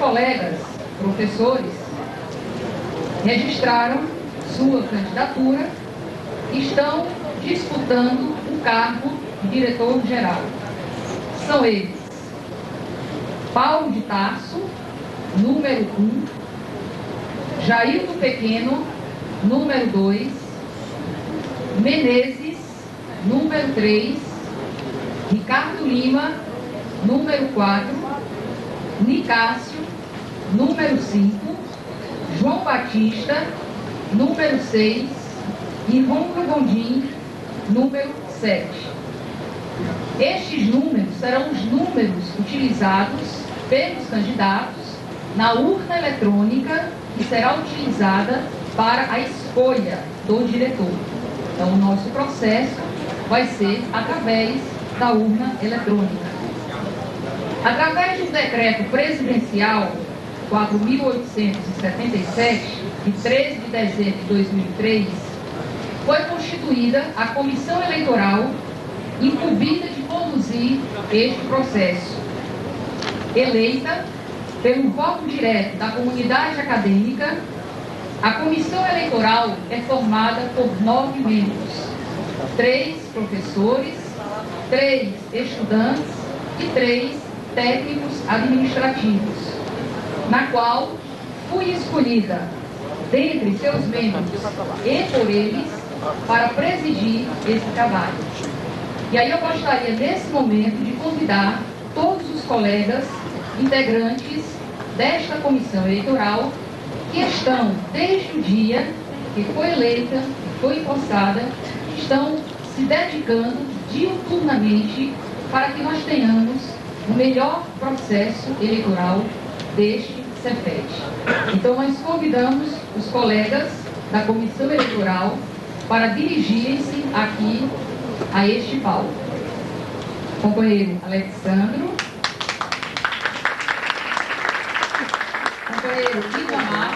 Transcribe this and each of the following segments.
colegas professores registraram sua candidatura e estão disputando o cargo de diretor-geral. São eles: Paulo de Tarso, número 1, Jailton Pequeno, número 2, Menezes, número 3, Ricardo Lima, número 4, Nicásio, número 5, João Batista, número 6 e Rômulo Gondim, número 7. Estes números serão os números utilizados pelos candidatos na urna eletrônica que será utilizada para a escolha do diretor. Então, o nosso processo vai ser através da urna eletrônica. Através do decreto presidencial 4.877, de 13 de dezembro de 2003, foi constituída a comissão eleitoral incumbida de conduzir este processo. Eleita pelo voto direto da comunidade acadêmica, a comissão eleitoral é formada por 9 membros, 3 professores, 3 estudantes e 3 técnicos administrativos, na qual fui escolhida dentre seus membros e por eles para presidir esse trabalho. E aí eu gostaria, nesse momento, de convidar todos os colegas integrantes desta comissão eleitoral que estão, desde o dia que foi eleita, que foi empossada, estão se dedicando diuturnamente para que nós tenhamos o melhor processo eleitoral deste CEFET. Então, nós convidamos os colegas da comissão eleitoral para dirigirem-se aqui a este palco. Companheiro Alexandro, companheiro Itamar,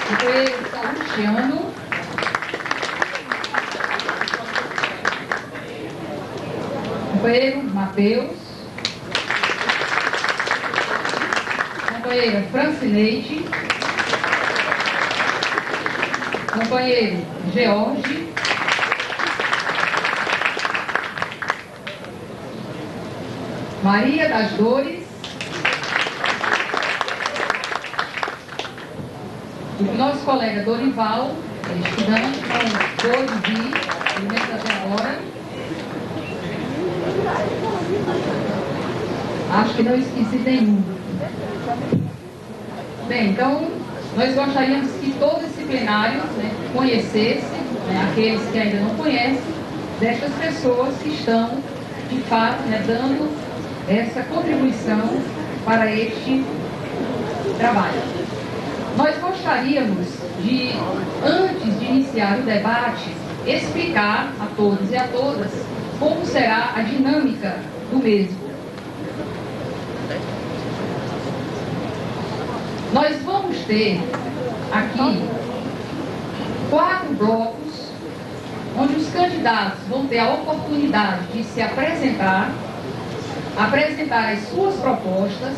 companheiro Salustiano, companheiro Mateus, companheira Francineide, companheiro George, Maria das Dores, o nosso colega Dorival, estudante com 2 dias, pelo menos até agora. Acho que não esqueci nenhum. Bem, então, nós gostaríamos que todo esse plenário, conhecesse, aqueles que ainda não conhecem, destas pessoas que estão, de fato, dando essa contribuição para este trabalho. Nós gostaríamos de, antes de iniciar o debate, explicar a todos e a todas como será a dinâmica do mesmo. Nós vamos ter aqui 4 blocos, onde os candidatos vão ter a oportunidade de se apresentar as suas propostas,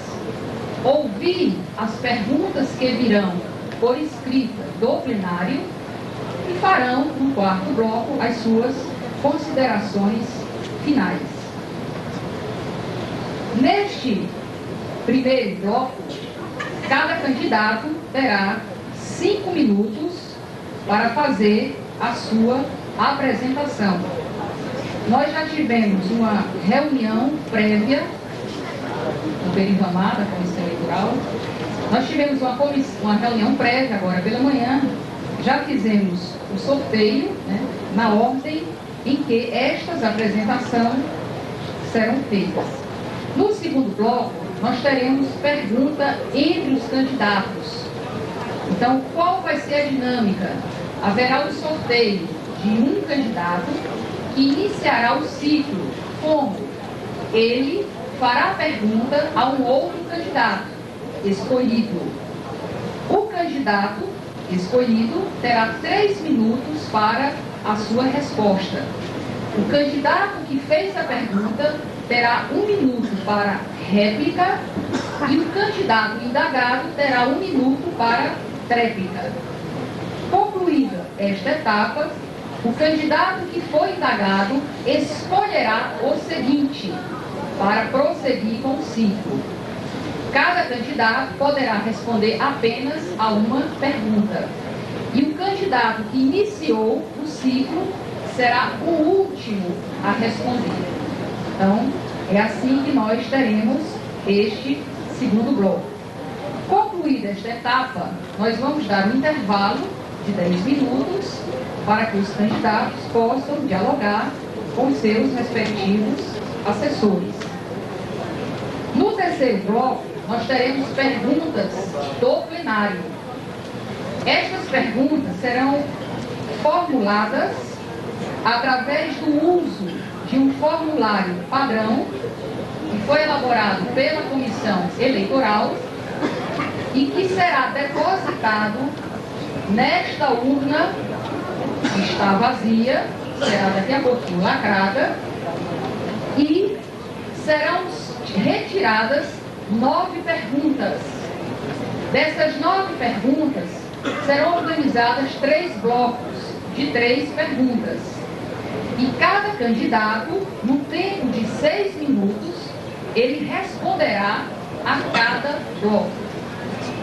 ouvir as perguntas que virão por escrita do plenário e farão, no 4º bloco, as suas considerações finais. Neste primeiro bloco, cada candidato terá 5 minutos para fazer a sua apresentação. Nós já tivemos uma reunião prévia no Berimamá, da Comissão Eleitoral. Nós tivemos uma reunião prévia agora pela manhã. Já fizemos o sorteio, na ordem em que estas apresentações serão feitas. No segundo bloco, nós teremos pergunta entre os candidatos. Então, qual vai ser a dinâmica? Haverá o sorteio de um candidato que iniciará o ciclo, como ele fará a pergunta a um outro candidato escolhido. O candidato escolhido terá 3 minutos para a sua resposta. O candidato que fez a pergunta terá 1 minuto para réplica e o candidato indagado terá 1 minuto para tréplica. Concluída esta etapa, o candidato que foi indagado escolherá o seguinte para prosseguir com o ciclo. Cada candidato poderá responder apenas a uma pergunta. E o candidato que iniciou o ciclo será o último a responder. Então, é assim que nós teremos este segundo bloco. Concluída esta etapa, nós vamos dar um intervalo de 10 minutos para que os candidatos possam dialogar com seus respectivos assessores. No terceiro bloco, nós teremos perguntas do plenário. Estas perguntas serão formuladas através do uso de um formulário padrão que foi elaborado pela Comissão Eleitoral e que será depositado nesta urna, que está vazia, será daqui a pouquinho lacrada, e serão retiradas 9 perguntas. Dessas 9 perguntas, serão organizadas 3 blocos de 3 perguntas. E cada candidato, no tempo de 6 minutos, ele responderá a cada bloco.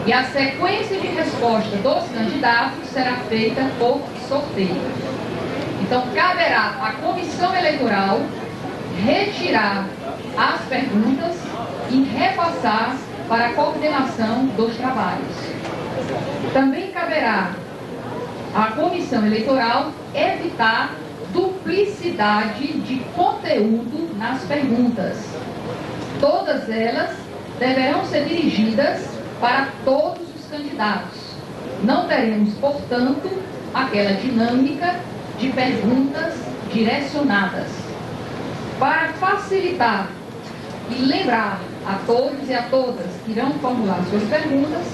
E a sequência de resposta dos candidatos será feita por sorteio. Então, caberá à comissão eleitoral retirar as perguntas e repassar para a coordenação dos trabalhos. Também caberá à comissão eleitoral evitar duplicidade de conteúdo nas perguntas. Todas elas deverão ser dirigidas para todos os candidatos. Não teremos, portanto, aquela dinâmica de perguntas direcionadas. Para facilitar e lembrar a todos e a todas que irão formular suas perguntas,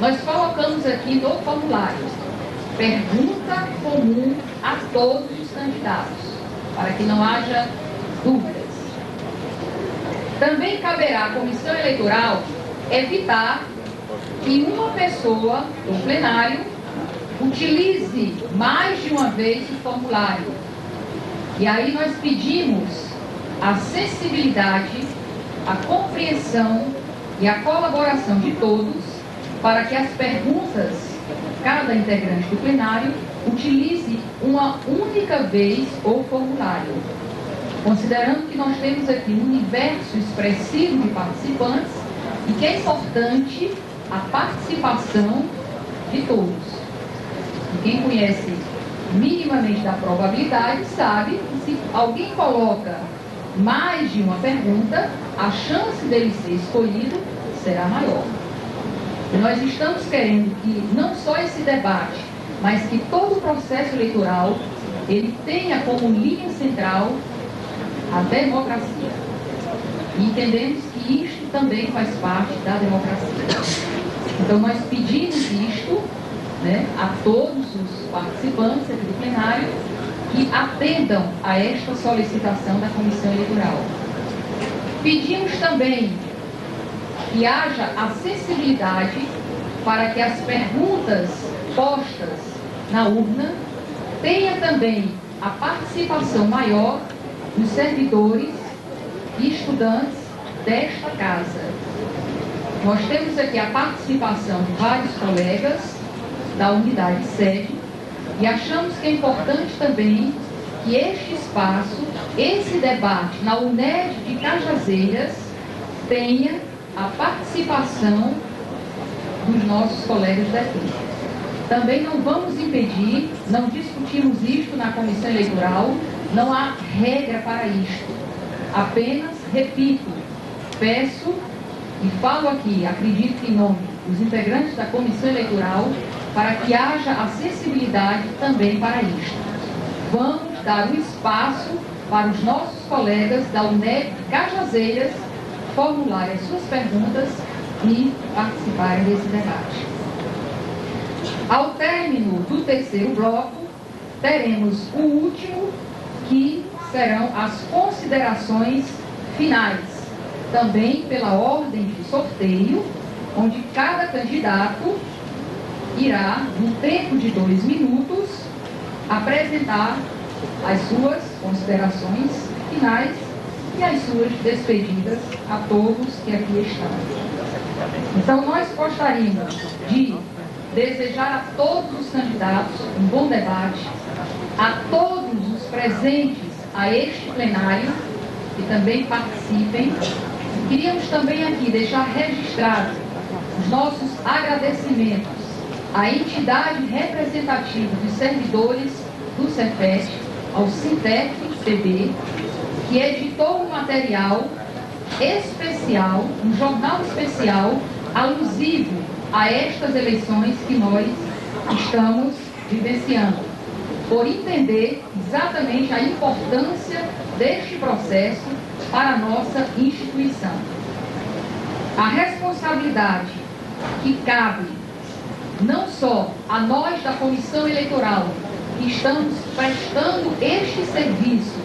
nós colocamos aqui no formulário pergunta comum a todos os candidatos, para que não haja dúvidas. Também caberá à comissão eleitoral evitar que uma pessoa do plenário utilize mais de uma vez o formulário. E aí nós pedimos a sensibilidade, a compreensão e a colaboração de todos para que as perguntas, cada integrante do plenário, utilize uma única vez o formulário. Considerando que nós temos aqui um universo expressivo de participantes e que é importante a participação de todos. E quem conhece minimamente da probabilidade sabe que se alguém coloca mais de uma pergunta, a chance dele ser escolhido será maior. E nós estamos querendo que não só esse debate, mas que todo o processo eleitoral, ele tenha como linha central a democracia. E entendemos que isto também faz parte da democracia. Então nós pedimos isto, né, a todos os participantes aqui do plenário que atendam a esta solicitação da Comissão Eleitoral. Pedimos também que haja a sensibilidade para que as perguntas postas na urna tenha também a participação maior dos servidores e estudantes desta casa. Nós temos aqui a participação de vários colegas da unidade sede e achamos que é importante também que este espaço, esse debate na UNED de Cajazeiras tenha a participação dos nossos colegas daqui. Também não vamos impedir, não discutimos isto na comissão eleitoral, não há regra para isto. Apenas, repito, peço e falo aqui, acredito que em nome dos integrantes da comissão eleitoral, para que haja a sensibilidade também para isto. Vamos dar um espaço para os nossos colegas da UNED de Cajazeiras formularem as suas perguntas e participarem desse debate. Ao término do terceiro bloco, teremos o último, que serão as considerações finais, também pela ordem de sorteio, onde cada candidato irá, no tempo de 2 minutos, apresentar as suas considerações finais e as suas despedidas a todos que aqui estão. Então, nós gostaríamos de desejar a todos os candidatos um bom debate, a todos os presentes a este plenário que também participem. Queríamos também aqui deixar registrado os nossos agradecimentos à entidade representativa dos servidores do Cefet, ao Sintef-PB, que editou um material especial, um jornal especial, alusivo a estas eleições que nós estamos vivenciando, por entender exatamente a importância deste processo para a nossa instituição. A responsabilidade que cabe não só a nós da Comissão Eleitoral, que estamos prestando este serviço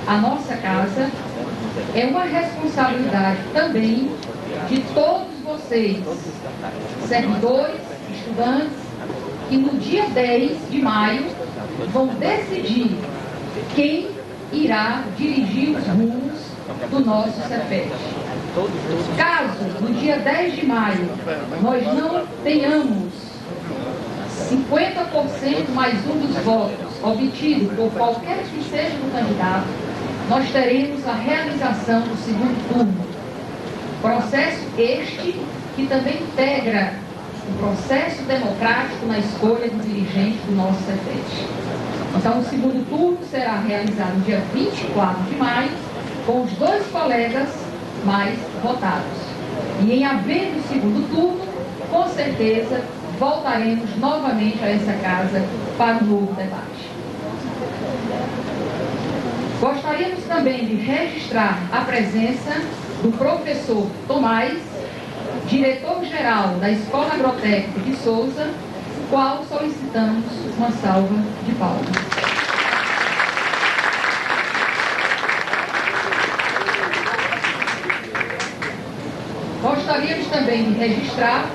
à nossa casa, é uma responsabilidade também de todos vocês, servidores, estudantes, que no dia 10 de maio vão decidir quem irá dirigir os rumos do nosso Cefet. Caso no dia 10 de maio nós não tenhamos 50% mais um dos votos obtido por qualquer que seja o candidato, nós teremos a realização do segundo turno. Processo este que também integra o processo democrático na escolha do dirigente do nosso Cefet. Então, o segundo turno será realizado no dia 24 de maio, com os 2 colegas mais votados. E em havendo segundo turno, com certeza, voltaremos novamente a essa casa para um novo debate. Gostaríamos também de registrar a presença do professor Tomás, diretor-geral da Escola Agrotécnica de Souza, o qual solicitamos uma salva de palmas. Gostaríamos também de registrar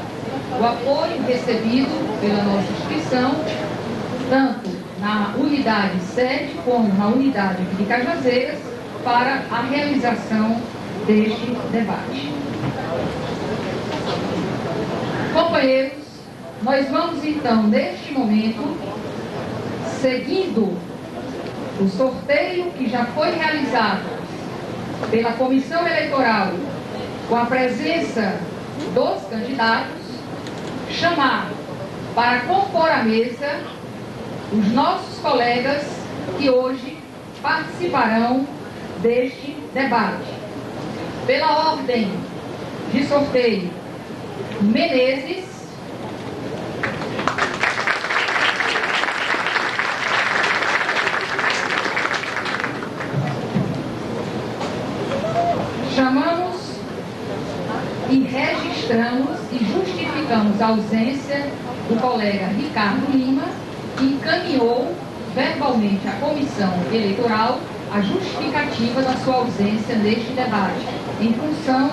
o apoio recebido pela nossa instituição, tanto na unidade sede como na unidade de Cajazeiras, para a realização deste debate. Companheiros, nós vamos então, neste momento, seguindo o sorteio que já foi realizado pela Comissão Eleitoral, com a presença dos candidatos, chamar para compor a mesa os nossos colegas que hoje participarão deste debate. Pela ordem de sorteio, Menezes, chamamos e registramos e justificamos a ausência do colega Ricardo Lima, que encaminhou verbalmente à Comissão Eleitoral a justificativa da sua ausência neste debate, em função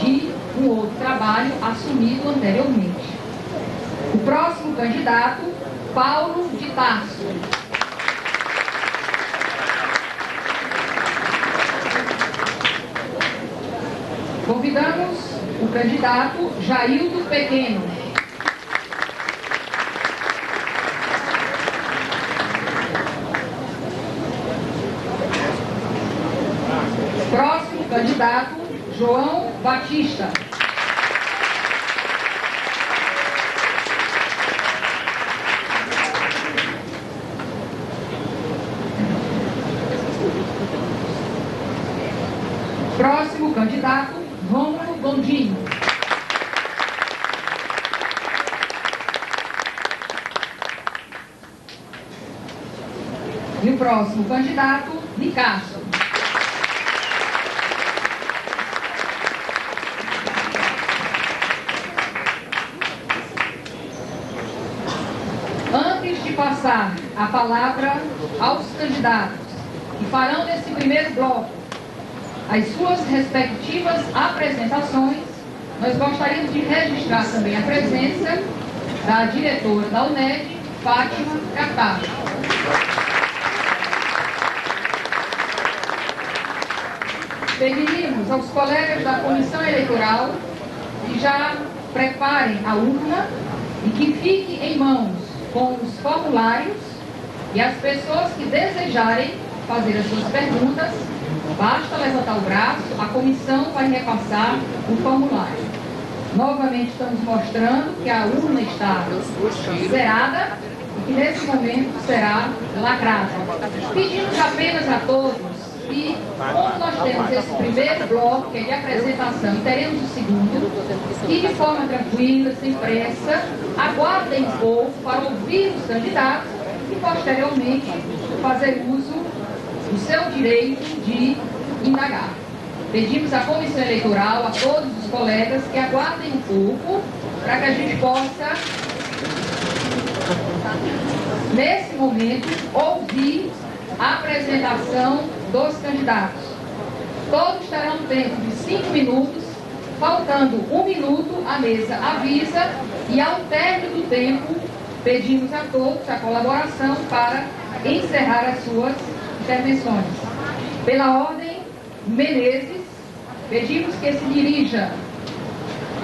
de um outro trabalho assumido anteriormente. O próximo candidato, Paulo de Tarso. Convidamos o candidato Jaildo Pequeno. Próximo candidato, João Batista. Próximo candidato, Rômulo Gondim. E o próximo candidato, Nicasso. Antes de passar a palavra aos candidatos, e farão nesse primeiro bloco as suas respectivas apresentações, nós gostaríamos de registrar também a presença da diretora da UNED, Fátima Catar. Pediríamos aos colegas da Comissão Eleitoral que já preparem a urna e que fiquem em mãos com os formulários, e as pessoas que desejarem fazer as suas perguntas, basta levantar o braço, a comissão vai repassar o formulário. Novamente estamos mostrando que a urna está zerada e que nesse momento será lacrada. Pedimos apenas a todos que, como nós temos esse primeiro bloco, que é de apresentação, e teremos o segundo, e de forma tranquila, sem pressa, aguardem um pouco para ouvir os candidatos e, posteriormente, fazer uso do seu direito de indagar. Pedimos à Comissão Eleitoral, a todos os colegas, que aguardem um pouco para que a gente possa, nesse momento, ouvir a apresentação dos candidatos. Todos terão tempo de 5 minutos, faltando 1 minuto, a mesa avisa, e ao término do tempo, pedimos a todos a colaboração para encerrar as suas intervenções. Pela ordem, Menezes, pedimos que se dirija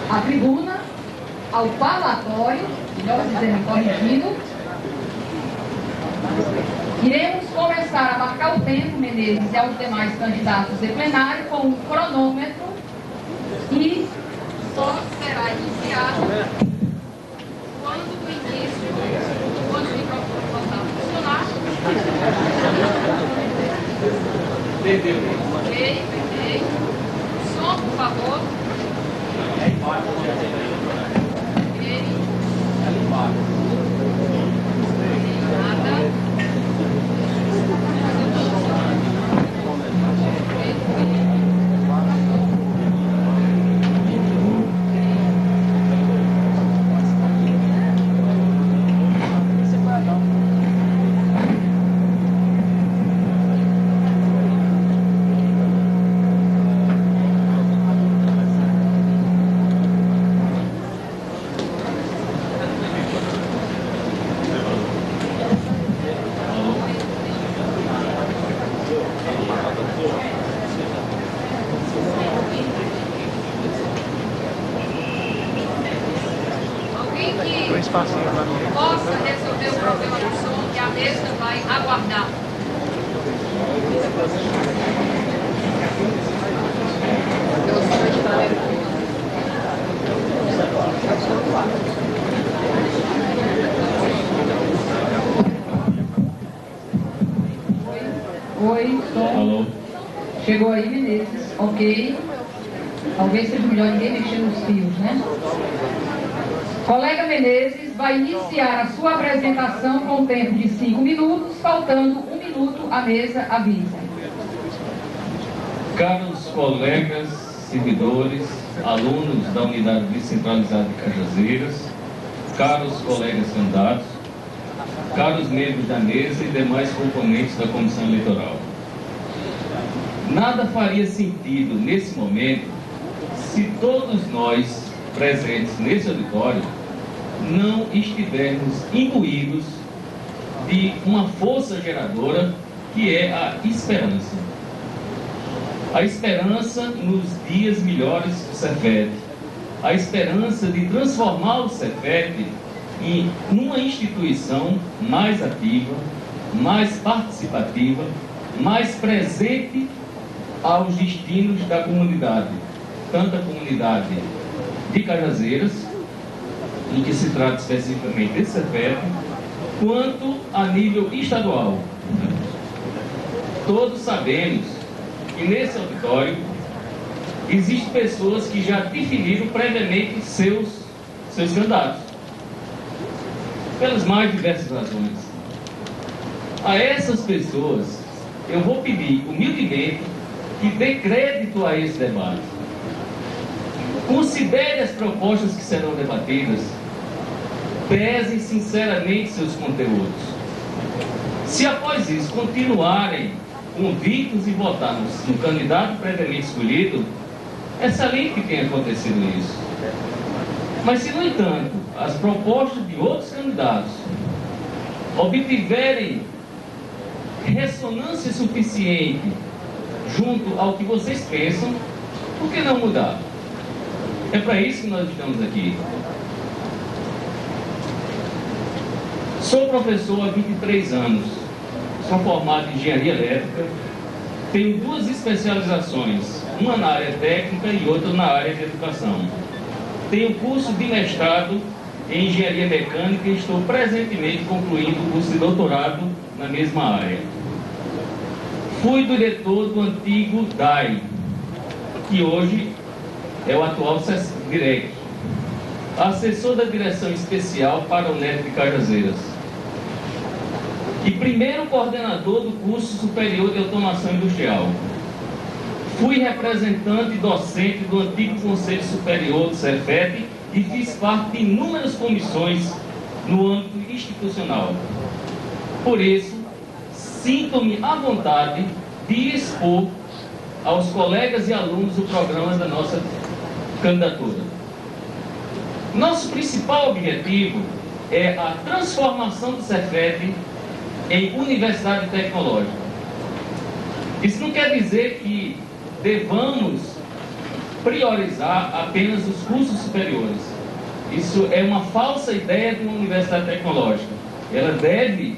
à tribuna, ao falatório, melhor dizendo, corrigindo. Iremos começar a marcar o tempo, Menezes e aos demais candidatos de plenário, com um cronômetro, e só será iniciado quando o início, quando o microfone voltar a funcionar. Ok. Som, por favor. Nada. Possa resolver o problema do som, que a mesa vai aguardar. Oi, som. Alô? Chegou aí, Menezes. Ok. Talvez seja melhor ninguém mexer nos fios, né? Colega Menezes vai iniciar a sua apresentação com um tempo de 5 minutos, faltando 1 minuto, a mesa avisa. Caros colegas, servidores, alunos da Unidade Descentralizada de Cajazeiras, caros colegas candidatos, caros membros da mesa e demais componentes da Comissão Eleitoral. Nada faria sentido, nesse momento, se todos nós presentes nesse auditório não estivermos imbuídos de uma força geradora que é a esperança. A esperança nos dias melhores do Cefet, a esperança de transformar o Cefet em uma instituição mais ativa, mais participativa, mais presente aos destinos da comunidade, tanto a comunidade de Cajazeiras, em que se trata especificamente desse Cefet, quanto a nível estadual. Todos sabemos que nesse auditório existem pessoas que já definiram previamente seus candidatos, pelas mais diversas razões. A essas pessoas, eu vou pedir humildemente que dê crédito a esse debate. Considere as propostas que serão debatidas, pesem sinceramente seus conteúdos. Se após isso continuarem convictos em votar no candidato previamente escolhido, é excelente que tenha acontecido isso. Mas se, no entanto, as propostas de outros candidatos obtiverem ressonância suficiente junto ao que vocês pensam, por que não mudar? É para isso que nós estamos aqui. Sou professor há 23 anos, sou formado em engenharia elétrica, tenho 2 especializações, uma na área técnica e outra na área de educação. Tenho curso de mestrado em engenharia mecânica e estou presentemente concluindo o curso de doutorado na mesma área. Fui diretor do antigo DAI, que hoje é o atual DIREC, assessor da direção especial para o NET de Cajazeiras e primeiro coordenador do curso superior de automação industrial. Fui representante docente do antigo Conselho Superior do Cefet e fiz parte de inúmeras comissões no âmbito institucional. Por isso, sinto-me à vontade de expor aos colegas e alunos o programa da nossa candidatura. Nosso principal objetivo é a transformação do Cefet em universidade tecnológica. Isso não quer dizer que devamos priorizar apenas os cursos superiores. Isso é uma falsa ideia de uma universidade tecnológica. Ela deve,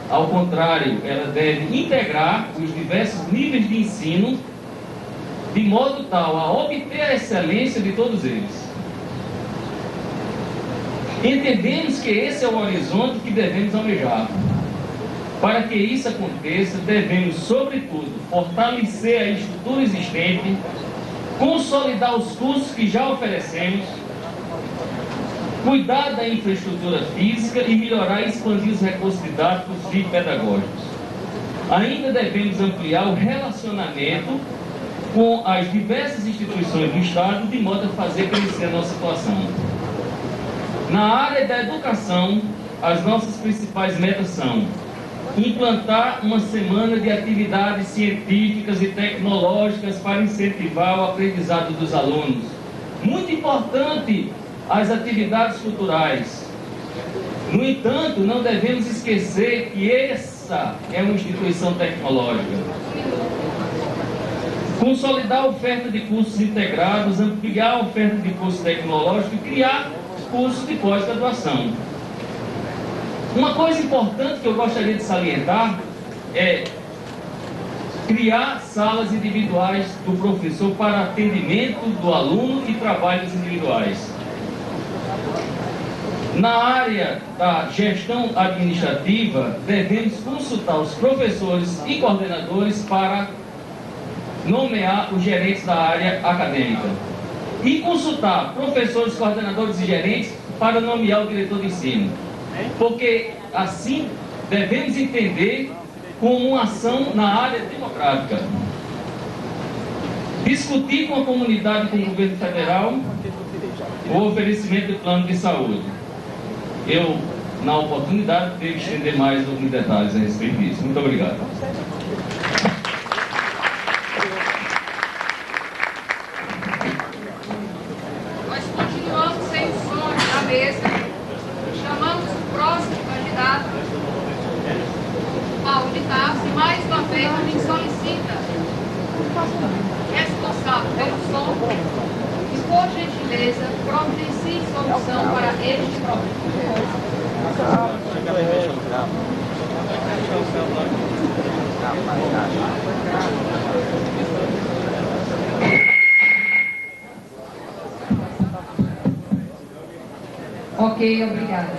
ao contrário, ela deve integrar os diversos níveis de ensino de modo tal a obter a excelência de todos eles. Entendemos que esse é o horizonte que devemos almejar. Para que isso aconteça, devemos, sobretudo, fortalecer a estrutura existente, consolidar os cursos que já oferecemos, cuidar da infraestrutura física e melhorar e expandir os recursos didáticos e pedagógicos. Ainda devemos ampliar o relacionamento com as diversas instituições do Estado, de modo a fazer crescer a nossa situação. Na área da educação, as nossas principais metas são implantar uma semana de atividades científicas e tecnológicas para incentivar o aprendizado dos alunos. Muito importante as atividades culturais. No entanto, não devemos esquecer que essa é uma instituição tecnológica. Consolidar a oferta de cursos integrados, ampliar a oferta de cursos tecnológicos e criar cursos de pós-graduação. Uma coisa importante que eu gostaria de salientar é criar salas individuais do professor para atendimento do aluno e trabalhos individuais. Na área da gestão administrativa, devemos consultar os professores e coordenadores para nomear os gerentes da área acadêmica e consultar professores, coordenadores e gerentes para nomear o diretor de ensino. Porque assim devemos entender como uma ação na área democrática. Discutir com a comunidade e com o governo federal o oferecimento do plano de saúde. Eu, na oportunidade, devo estender mais alguns detalhes a respeito disso. Muito obrigado. Nós continuamos sem som na mesa. Chamamos o próximo candidato, Paulo de Tarso, e mais uma vez a gente solicita responsável pelo som e, por gentileza, providencie solução para este problema. Ok, obrigada.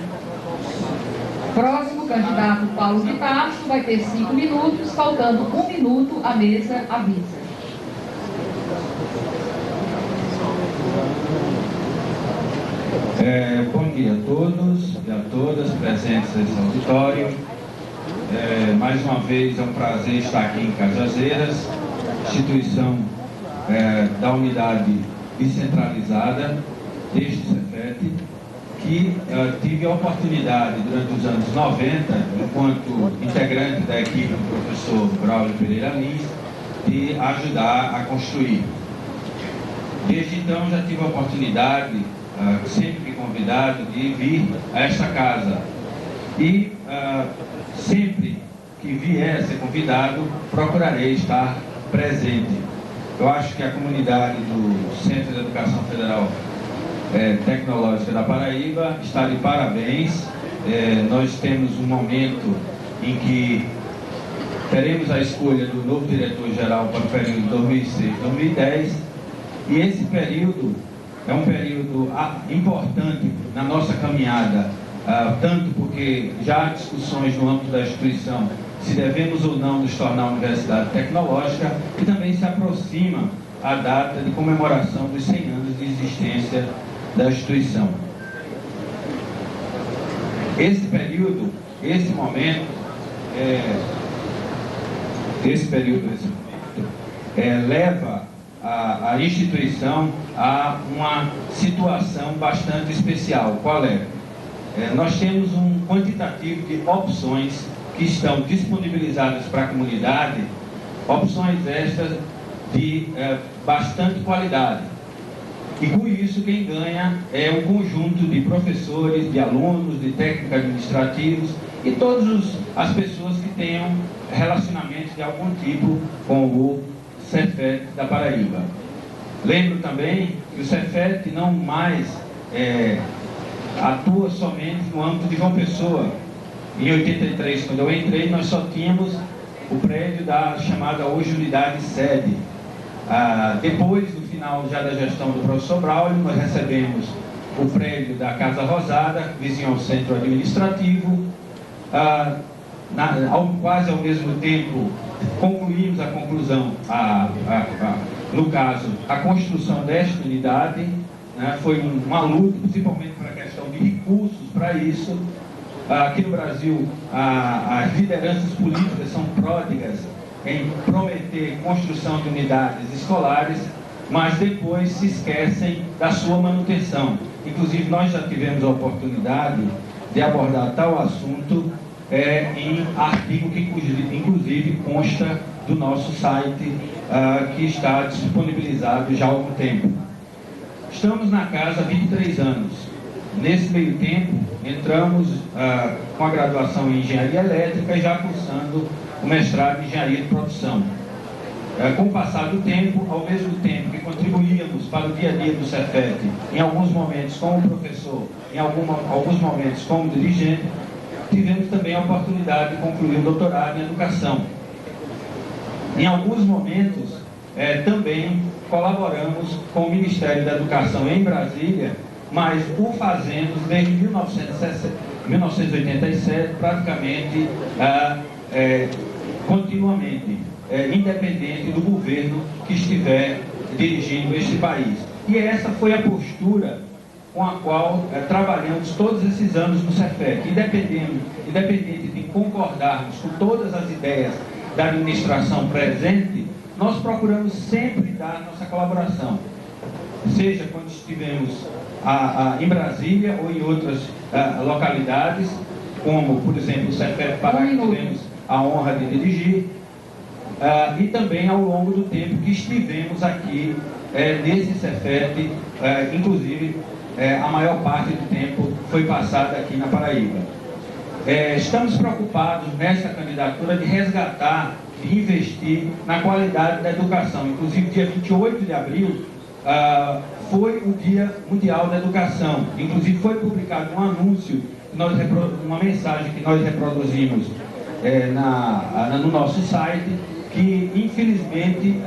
Próximo candidato, Paulo de Tarso, vai ter 5 minutos, faltando 1 minuto, a mesa avisa. Bom dia a todos e a todas presentes nesse auditório. Mais uma vez é um prazer estar aqui em Cajazeiras, instituição da unidade descentralizada deste Cefet, que tive a oportunidade, durante os anos 90, enquanto integrante da equipe do professor Braulio Pereira Lins, de ajudar a construir. Desde então já tive a oportunidade, sempre convidado, de vir a esta casa. E sempre que vier a ser convidado, procurarei estar presente. Eu acho que a comunidade do Centro de Educação Federal Tecnológica da Paraíba está de parabéns. Nós temos um momento em que teremos a escolha do novo diretor-geral para o período 2006-2010, e esse período é um período importante na nossa caminhada, tanto porque já há discussões no âmbito da instituição se devemos ou não nos tornar universidade tecnológica, e também se aproxima a data de comemoração dos 100 anos de existência da instituição. Esse período, esse momento leva a instituição a uma situação bastante especial. Qual é? Nós temos um quantitativo de opções que estão disponibilizadas para a comunidade, opções estas de bastante qualidade. E com isso quem ganha é um conjunto de professores, de alunos, de técnicos administrativos e todas as pessoas que tenham relacionamentos de algum tipo com o Cefet da Paraíba. Lembro também que o Cefet não mais atua somente no âmbito de João Pessoa. Em 83, quando eu entrei, nós só tínhamos o prédio da chamada hoje unidade sede. Depois, no final já da gestão do professor Braulio, nós recebemos o prédio da Casa Rosada, vizinho ao centro administrativo. Quase ao mesmo tempo, concluímos a conclusão, no caso, a construção desta unidade, né? Foi uma luta, principalmente para a questão de recursos para isso. Aqui no Brasil, as lideranças políticas são pródigas em prometer construção de unidades escolares, mas depois se esquecem da sua manutenção. Inclusive, nós já tivemos a oportunidade de abordar tal assunto em artigo que, inclusive, consta do nosso site, que está disponibilizado já há algum tempo. Estamos na casa há 23 anos. Nesse meio tempo, entramos com a graduação em Engenharia Elétrica e já cursando o mestrado em Engenharia de Produção. Com o passar do tempo, ao mesmo tempo que contribuíamos para o dia a dia do Cefet, em alguns momentos como professor, em alguns momentos como dirigente, tivemos também a oportunidade de concluir o doutorado em Educação. Em alguns momentos, também colaboramos com o Ministério da Educação em Brasília, mas o fazemos desde 1987, praticamente continuamente, independente do governo que estiver dirigindo este país. E essa foi a postura com a qual trabalhamos todos esses anos no Cefet. Independente de concordarmos com todas as ideias da administração presente, nós procuramos sempre dar nossa colaboração, seja quando estivemos em Brasília ou em outras localidades, como, por exemplo, o Cefet Pará, que tivemos a honra de dirigir, e também ao longo do tempo que estivemos aqui nesse Cefet, inclusive a maior parte do tempo foi passada aqui na Paraíba. Estamos preocupados nessa candidatura de resgatar, de investir na qualidade da educação. Inclusive, dia 28 de abril foi o Dia Mundial da Educação. Inclusive, foi publicado um anúncio, uma mensagem que nós reproduzimos no nosso site, que, infelizmente,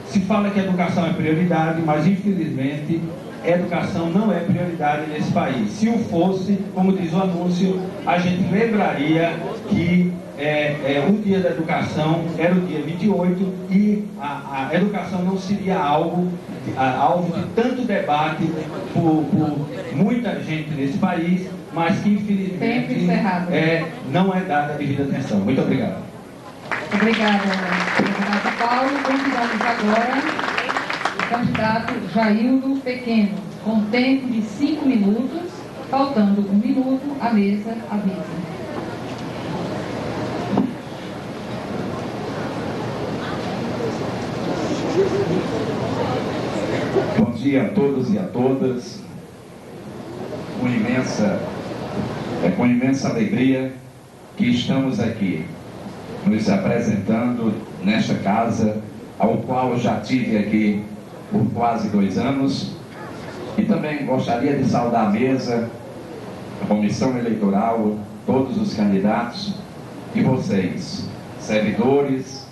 se fala que a educação é prioridade, mas, infelizmente, a educação não é prioridade nesse país. Se o fosse, como diz o anúncio, a gente lembraria que o dia da educação era o dia 28 e a educação não seria alvo de tanto debate por muita gente nesse país, mas que infelizmente não é dada a devida atenção. Muito obrigado. Obrigada, candidato Paulo. Convidamos agora o candidato Jaildo Pequeno, com tempo de 5 minutos, Faltando 1 minuto, a mesa avisa. Bom dia a todos e a todas. Com imensa alegria que estamos aqui, nos apresentando nesta casa, ao qual já tive aqui por quase 2 anos. E também gostaria de saudar a mesa, a comissão eleitoral, todos os candidatos e vocês, servidores,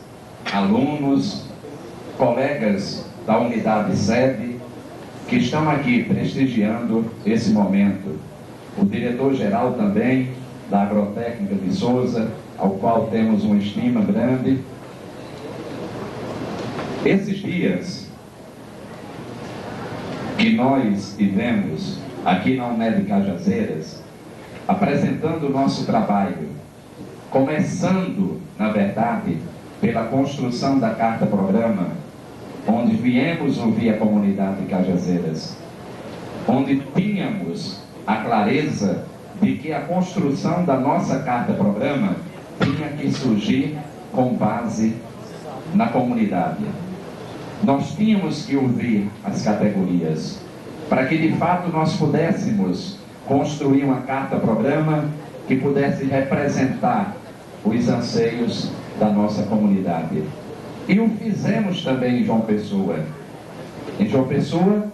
alunos, colegas da unidade sede, que estão aqui prestigiando esse momento. O diretor-geral também da Agrotécnica de Souza, ao qual temos uma estima grande. Esses dias que nós tivemos aqui na UNED Cajazeiras, apresentando o nosso trabalho, começando, na verdade, pela construção da Carta-Programa, onde viemos ouvir a comunidade de Cajazeiras, onde tínhamos a clareza de que a construção da nossa Carta-Programa tinha que surgir com base na comunidade. Nós tínhamos que ouvir as categorias, para que de fato nós pudéssemos construir uma Carta-Programa que pudesse representar os anseios da nossa comunidade. E o fizemos também em João Pessoa. Em João Pessoa,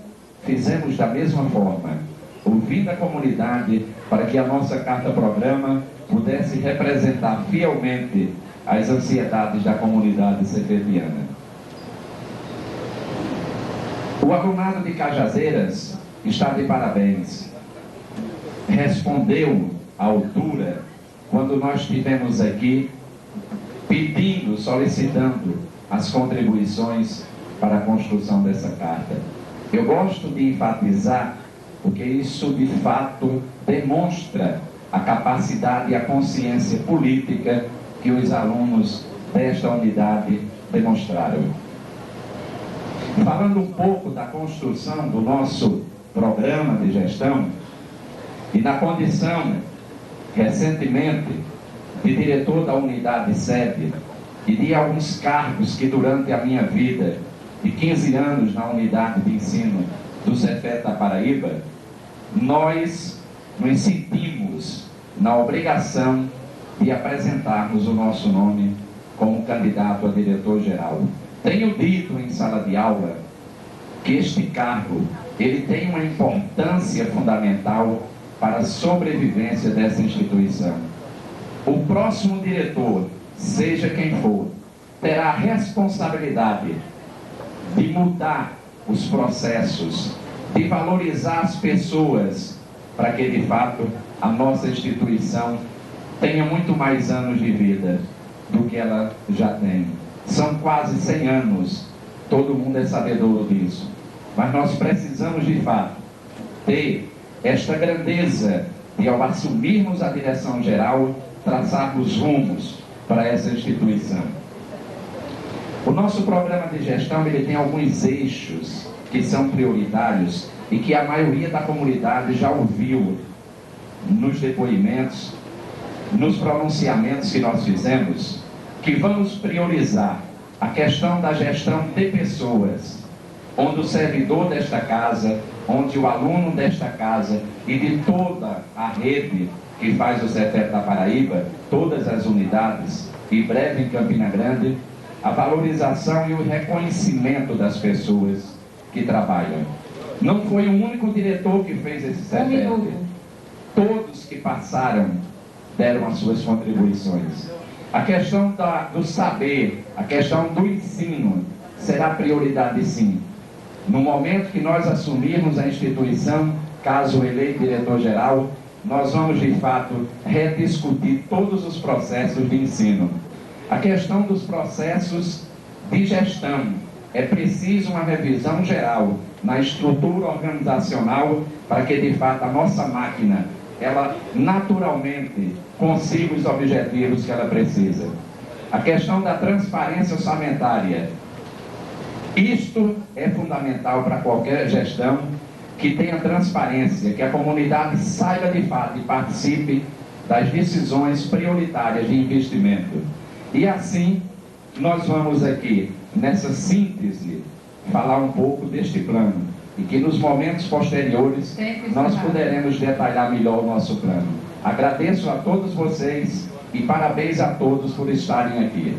fizemos da mesma forma, ouvindo a comunidade para que a nossa Carta-Programa pudesse representar fielmente as ansiedades da comunidade sergipiana. O alunado de Cajazeiras está de parabéns. Respondeu à altura quando nós estivemos aqui pedindo, solicitando as contribuições para a construção dessa carta. Eu gosto de enfatizar, porque isso de fato demonstra a capacidade e a consciência política que os alunos desta unidade demonstraram. Falando um pouco da construção do nosso programa de gestão e na condição, recentemente, de diretor da unidade sede e de alguns cargos que durante a minha vida de 15 anos na unidade de ensino do Cefet da Paraíba, nós nos sentimos na obrigação de apresentarmos o nosso nome como candidato a diretor-geral. Tenho dito em sala de aula que este cargo ele tem uma importância fundamental para a sobrevivência dessa instituição. O próximo diretor, seja quem for, terá a responsabilidade de mudar os processos, de valorizar as pessoas, para que de fato a nossa instituição tenha muito mais anos de vida do que ela já tem. São quase 100 anos, todo mundo é sabedor disso, mas nós precisamos de fato ter esta grandeza de, ao assumirmos a direção geral, traçarmos rumos para essa instituição. O nosso programa de gestão ele tem alguns eixos que são prioritários e que a maioria da comunidade já ouviu nos depoimentos, nos pronunciamentos que nós fizemos, que vamos priorizar a questão da gestão de pessoas, onde o servidor desta casa, onde o aluno desta casa e de toda a rede que faz o Cefet da Paraíba, todas as unidades, e breve em Campina Grande, a valorização e o reconhecimento das pessoas que trabalham. Não foi o único diretor que fez esse Cefet. Todos que passaram deram as suas contribuições. A questão do saber, a questão do ensino, será prioridade sim. No momento que nós assumirmos a instituição, caso eleito diretor-geral, nós vamos de fato rediscutir todos os processos de ensino. A questão dos processos de gestão, é preciso uma revisão geral na estrutura organizacional para que de fato a nossa máquina, ela naturalmente consiga os objetivos que ela precisa. A questão da transparência orçamentária, isto é fundamental para qualquer gestão que tenha transparência, que a comunidade saiba de fato e participe das decisões prioritárias de investimento. E assim, nós vamos aqui, nessa síntese, falar um pouco deste plano, e que nos momentos posteriores nós poderemos detalhar melhor o nosso plano. Agradeço a todos vocês e parabéns a todos por estarem aqui.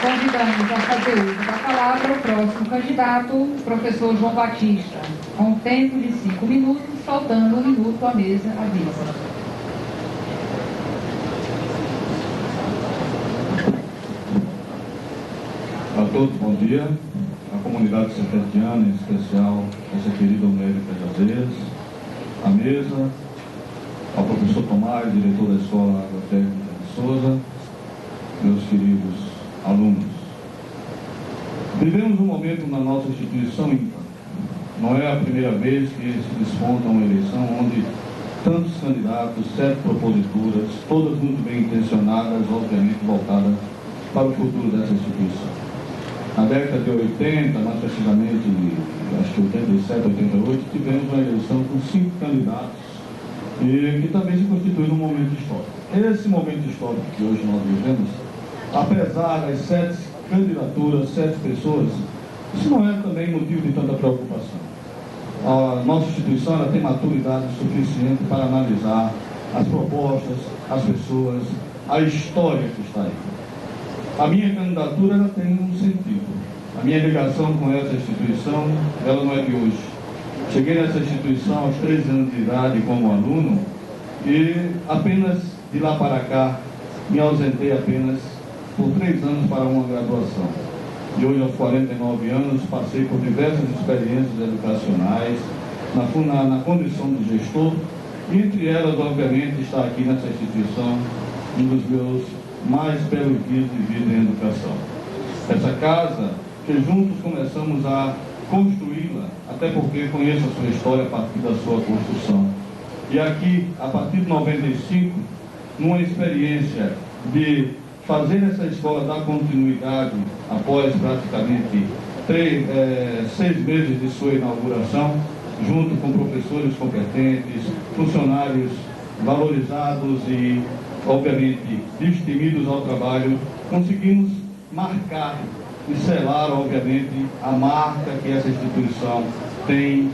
Convidamos a fazer uso da palavra o próximo candidato, o professor João Batista, com tempo de 5 minutos, faltando 1 minuto à mesa avisa. A todos, bom dia. A comunidade serpentiana, em especial essa querida América Jazeiras, a mesa, ao professor Tomás, diretor da Escola Agrotécnica de Souza, meus queridos alunos. Vivemos um momento na nossa instituição ímpar. Não é a primeira vez que se desponta uma eleição onde tantos candidatos, 7 proposituras, todas muito bem intencionadas, obviamente voltadas para o futuro dessa instituição. Na década de 80, mais precisamente, acho que 87, 88, tivemos uma eleição com 5 candidatos e que também se constitui num momento histórico. Esse momento histórico que hoje nós vivemos, apesar das 7 candidaturas, 7 pessoas, isso não é também motivo de tanta preocupação. A nossa instituição ela tem maturidade suficiente para analisar as propostas, as pessoas, a história que está aí. A minha candidatura ela tem um sentido. A minha ligação com essa instituição, ela não é de hoje. Cheguei nessa instituição aos 13 anos de idade como aluno e apenas de lá para cá me ausentei apenas por 3 anos para uma graduação. E hoje, aos 49 anos, passei por diversas experiências educacionais na condição de gestor e entre elas, obviamente, está aqui nessa instituição um dos meus mais belos dias de vida em educação. Essa casa que juntos começamos a construí-la, até porque conheço a sua história a partir da sua construção. E aqui, a partir de 95, numa experiência de fazer essa escola dar continuidade após praticamente 6 meses de sua inauguração, junto com professores competentes, funcionários valorizados e obviamente destemidos ao trabalho, conseguimos marcar e selar, obviamente, a marca que essa instituição tem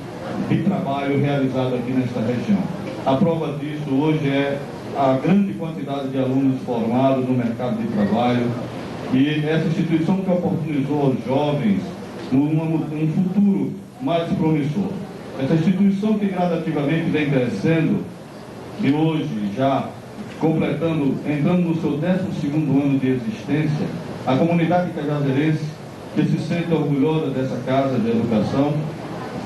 de trabalho realizado aqui nesta região. A prova disso hoje é a grande quantidade de alunos formados no mercado de trabalho e essa instituição que oportunizou aos jovens um futuro mais promissor. Essa instituição que gradativamente vem crescendo e hoje já entrando no seu 12º ano de existência, a comunidade cajazeirense, que se sente orgulhosa dessa casa de educação,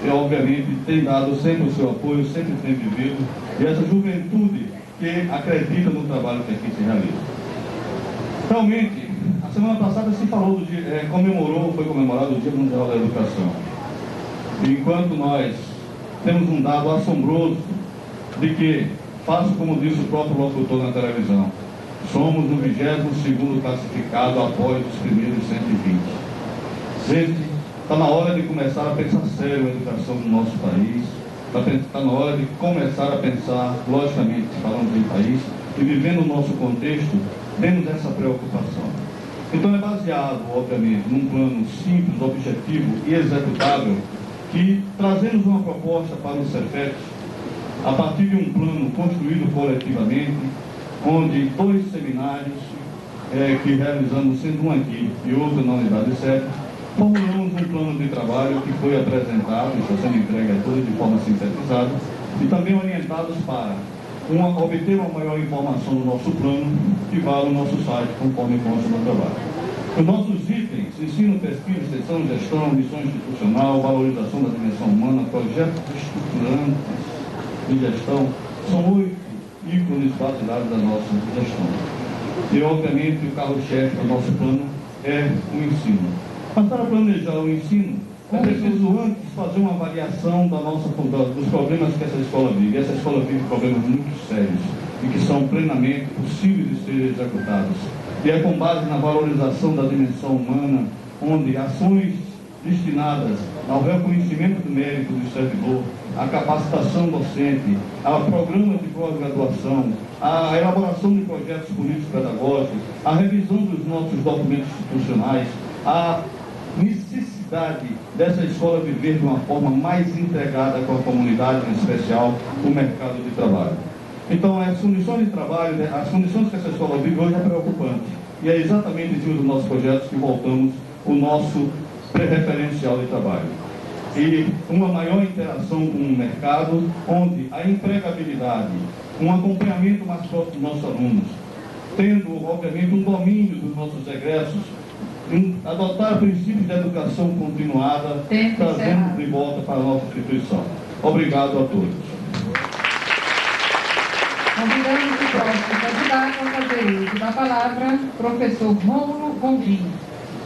e obviamente tem dado sempre o seu apoio, sempre tem vivido, e essa juventude que acredita no trabalho que aqui se realiza. Realmente, a semana passada se falou do dia, foi comemorado o Dia Mundial da Educação. E enquanto nós temos um dado assombroso de que, faço como disse o próprio locutor na televisão, somos no 22º classificado após os primeiros 120. Gente, está na hora de começar a pensar sério a educação do nosso país, está na hora de começar a pensar, logicamente, falando de país, e vivendo o nosso contexto, temos essa preocupação. Então é baseado, obviamente, num plano simples, objetivo e executável, que trazemos uma proposta para o Cefet, a partir de um plano construído coletivamente, onde 2 seminários que realizamos, sendo um aqui e outro na unidade 7, formulamos um plano de trabalho que foi apresentado, está sendo entregue a todos de forma sintetizada, e também orientados para obter uma maior informação do nosso plano, que vá no nosso site, conforme consta no trabalho. Os nossos itens, ensino, pesquisa, extensão, gestão, missão institucional, valorização da dimensão humana, projetos estruturantes de gestão, são 8 ícones basilares da nossa gestão. E, obviamente, o carro-chefe do nosso plano é o ensino. Mas para planejar o ensino, é preciso antes fazer uma avaliação dos problemas que essa escola vive. Essa escola vive problemas muito sérios e que são plenamente possíveis de serem executados. E é com base na valorização da dimensão humana, onde ações destinadas ao reconhecimento do mérito do servidor, à capacitação docente, a programas de pós-graduação, à elaboração de projetos políticos-pedagógicos, à revisão dos nossos documentos institucionais, à necessidade dessa escola viver de uma forma mais integrada com a comunidade, em especial o mercado de trabalho. Então, as condições de trabalho, as condições que essa escola vive hoje é preocupante. E é exatamente em cima dos nossos projetos que voltamos o nosso pré-referencial de trabalho. E uma maior interação com o mercado, onde a empregabilidade, um acompanhamento mais próximo dos nossos alunos, tendo, obviamente, um domínio dos nossos egressos, adotar princípios de educação continuada, trazendo de volta para a nossa instituição. Obrigado a todos. Convidamos o próximo candidato a fazer uso da palavra, professor Rômulo Gondim,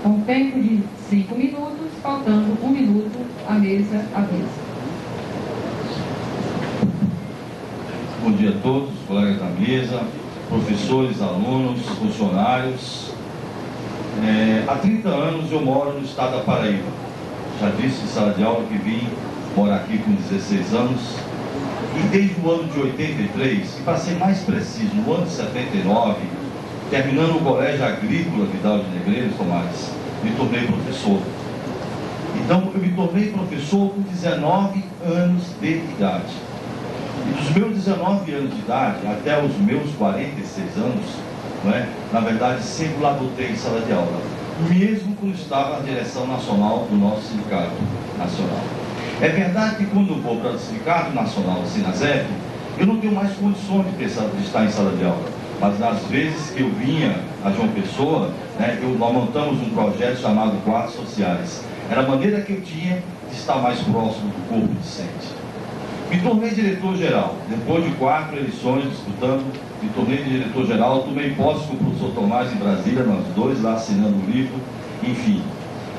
com tempo de 5 minutos, faltando 1 minuto à mesa a mesa. Bom dia a todos, colegas da mesa, professores, alunos, funcionários. Há 30 anos eu moro no estado da Paraíba. Já disse em sala de aula que vim morar aqui com 16 anos. E desde o ano de 83, e para ser mais preciso, no ano de 79, terminando o Colégio Agrícola Vidal de Negreiros, Tomás, me tornei professor. Então, eu me tornei professor com 19 anos de idade. E dos meus 19 anos de idade até os meus 46 anos, na verdade, sempre labutei em sala de aula, mesmo quando estava na direção nacional do nosso sindicato nacional. É verdade que quando eu vou para o Sindicato Nacional do Sinasep, eu não tenho mais condições de estar em sala de aula. Mas nas vezes que eu vinha a João Pessoa, nós montamos um projeto chamado Quadros Sociais. Era a maneira que eu tinha de estar mais próximo do corpo docente. Me tornei diretor-geral. Depois de 4 eleições disputando, me tornei diretor-geral. Tomei posse com o professor Tomás em Brasília, nós dois lá assinando o livro, enfim.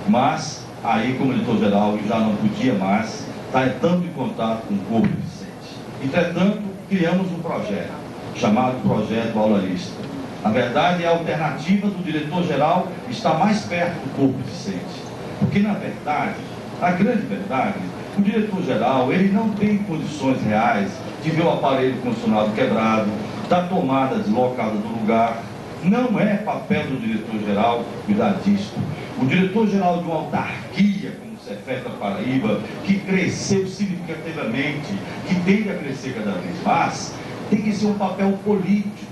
Mas aí, como editor-geral, eu já não podia mais estar tanto em contato com o corpo docente. Entretanto, criamos um projeto, chamado Projeto Aula Lista. Na verdade, é a alternativa do diretor-geral estar mais perto do corpo docente. Porque, na verdade, a grande verdade, o diretor-geral, ele não tem condições reais de ver o aparelho funcionado quebrado, da tomada deslocada do lugar. Não é papel do diretor-geral cuidar disso. O diretor-geral de uma autarquia, como o Cefet da Paraíba, que cresceu significativamente, que tende a crescer cada vez mais, tem que ser um papel político,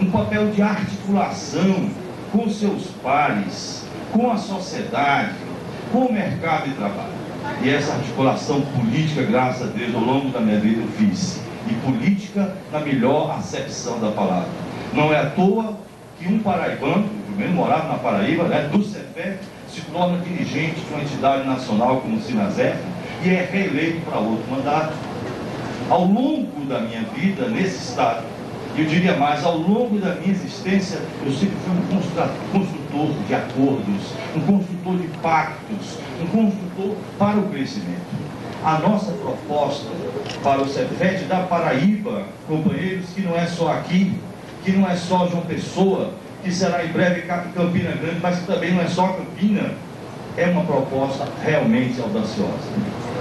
um papel de articulação com seus pares, com a sociedade, com o mercado de trabalho. E essa articulação política, graças a Deus, ao longo da minha vida eu fiz. E política na melhor acepção da palavra. Não é à toa que um paraibano, eu mesmo morava na Paraíba, do Cefet, se torna dirigente de uma entidade nacional como o Sinasep e é reeleito para outro mandato. Ao longo da minha vida nesse estado, eu diria mais, ao longo da minha existência, eu sempre fui um construtor de acordos, um construtor de pactos, um construtor para o crescimento. A nossa proposta para o Cefet da Paraíba, companheiros, que não é só aqui, que não é só João Pessoa, que será em breve Campina Grande, mas que também não é só Campina, é uma proposta realmente audaciosa.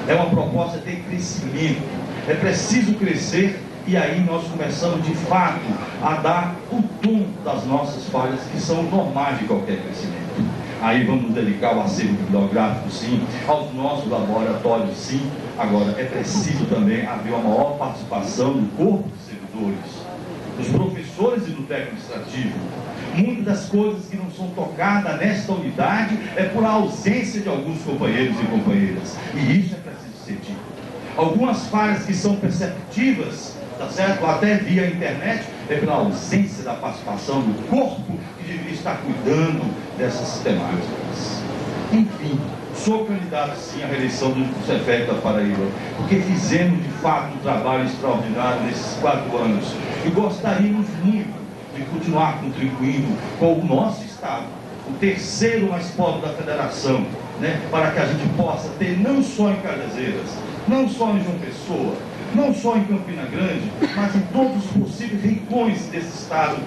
É uma proposta de crescimento. É preciso crescer e aí nós começamos de fato a dar o tom das nossas falhas, que são normais de qualquer crescimento. Aí vamos nos dedicar ao acervo bibliográfico, sim, aos nossos laboratórios, sim. Agora, é preciso também haver uma maior participação do corpo de servidores, dos professores e do técnico administrativo. Muitas das coisas que não são tocadas nesta unidade é por ausência de alguns companheiros e companheiras. E isso é preciso ser dito. Algumas falhas que são perceptíveis, tá certo? Até via internet, é pela ausência da participação do corpo que deveria estar cuidando dessas temáticas. Enfim, sou candidato sim à reeleição do Cefet da Paraíba, porque fizemos de fato um trabalho extraordinário nesses 4 anos e gostaríamos muito de continuar contribuindo com o nosso estado, o terceiro mais pobre da federação, para que a gente possa ter não só em Cajazeiras, não só em João Pessoa, não só em Campina Grande, mas em todos os possíveis rincões desse estado,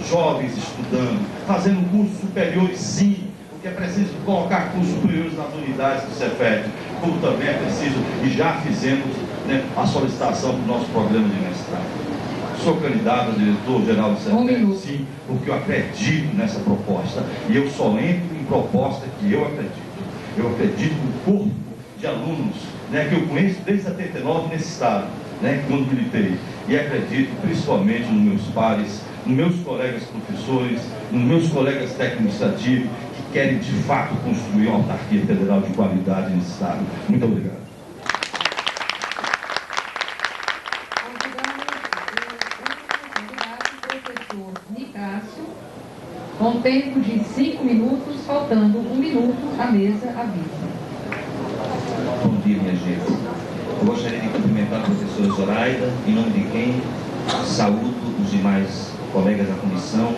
jovens estudando, fazendo cursos superiores sim, que é preciso colocar cursos superiores nas unidades do Cefet, como também é preciso, e já fizemos, né, a solicitação para o nosso programa de mestrado. Sou candidato a diretor-geral do Cefet, sim, porque eu acredito nessa proposta, e eu só entro em proposta que eu acredito. Eu acredito no corpo de alunos, né, que eu conheço desde 79 nesse estado, né, quando militei, e acredito principalmente nos meus pares, nos meus colegas professores, nos meus colegas técnico-administrativos, que querem de fato construir uma autarquia federal de qualidade nesse estado. Muito obrigado. Professor Nicásio, com tempo de 5 minutos, faltando 1 minuto, a mesa avisa. Bom dia, minha gente. Eu gostaria de cumprimentar a professora Zoraida, em nome de quem saúdo os demais colegas da comissão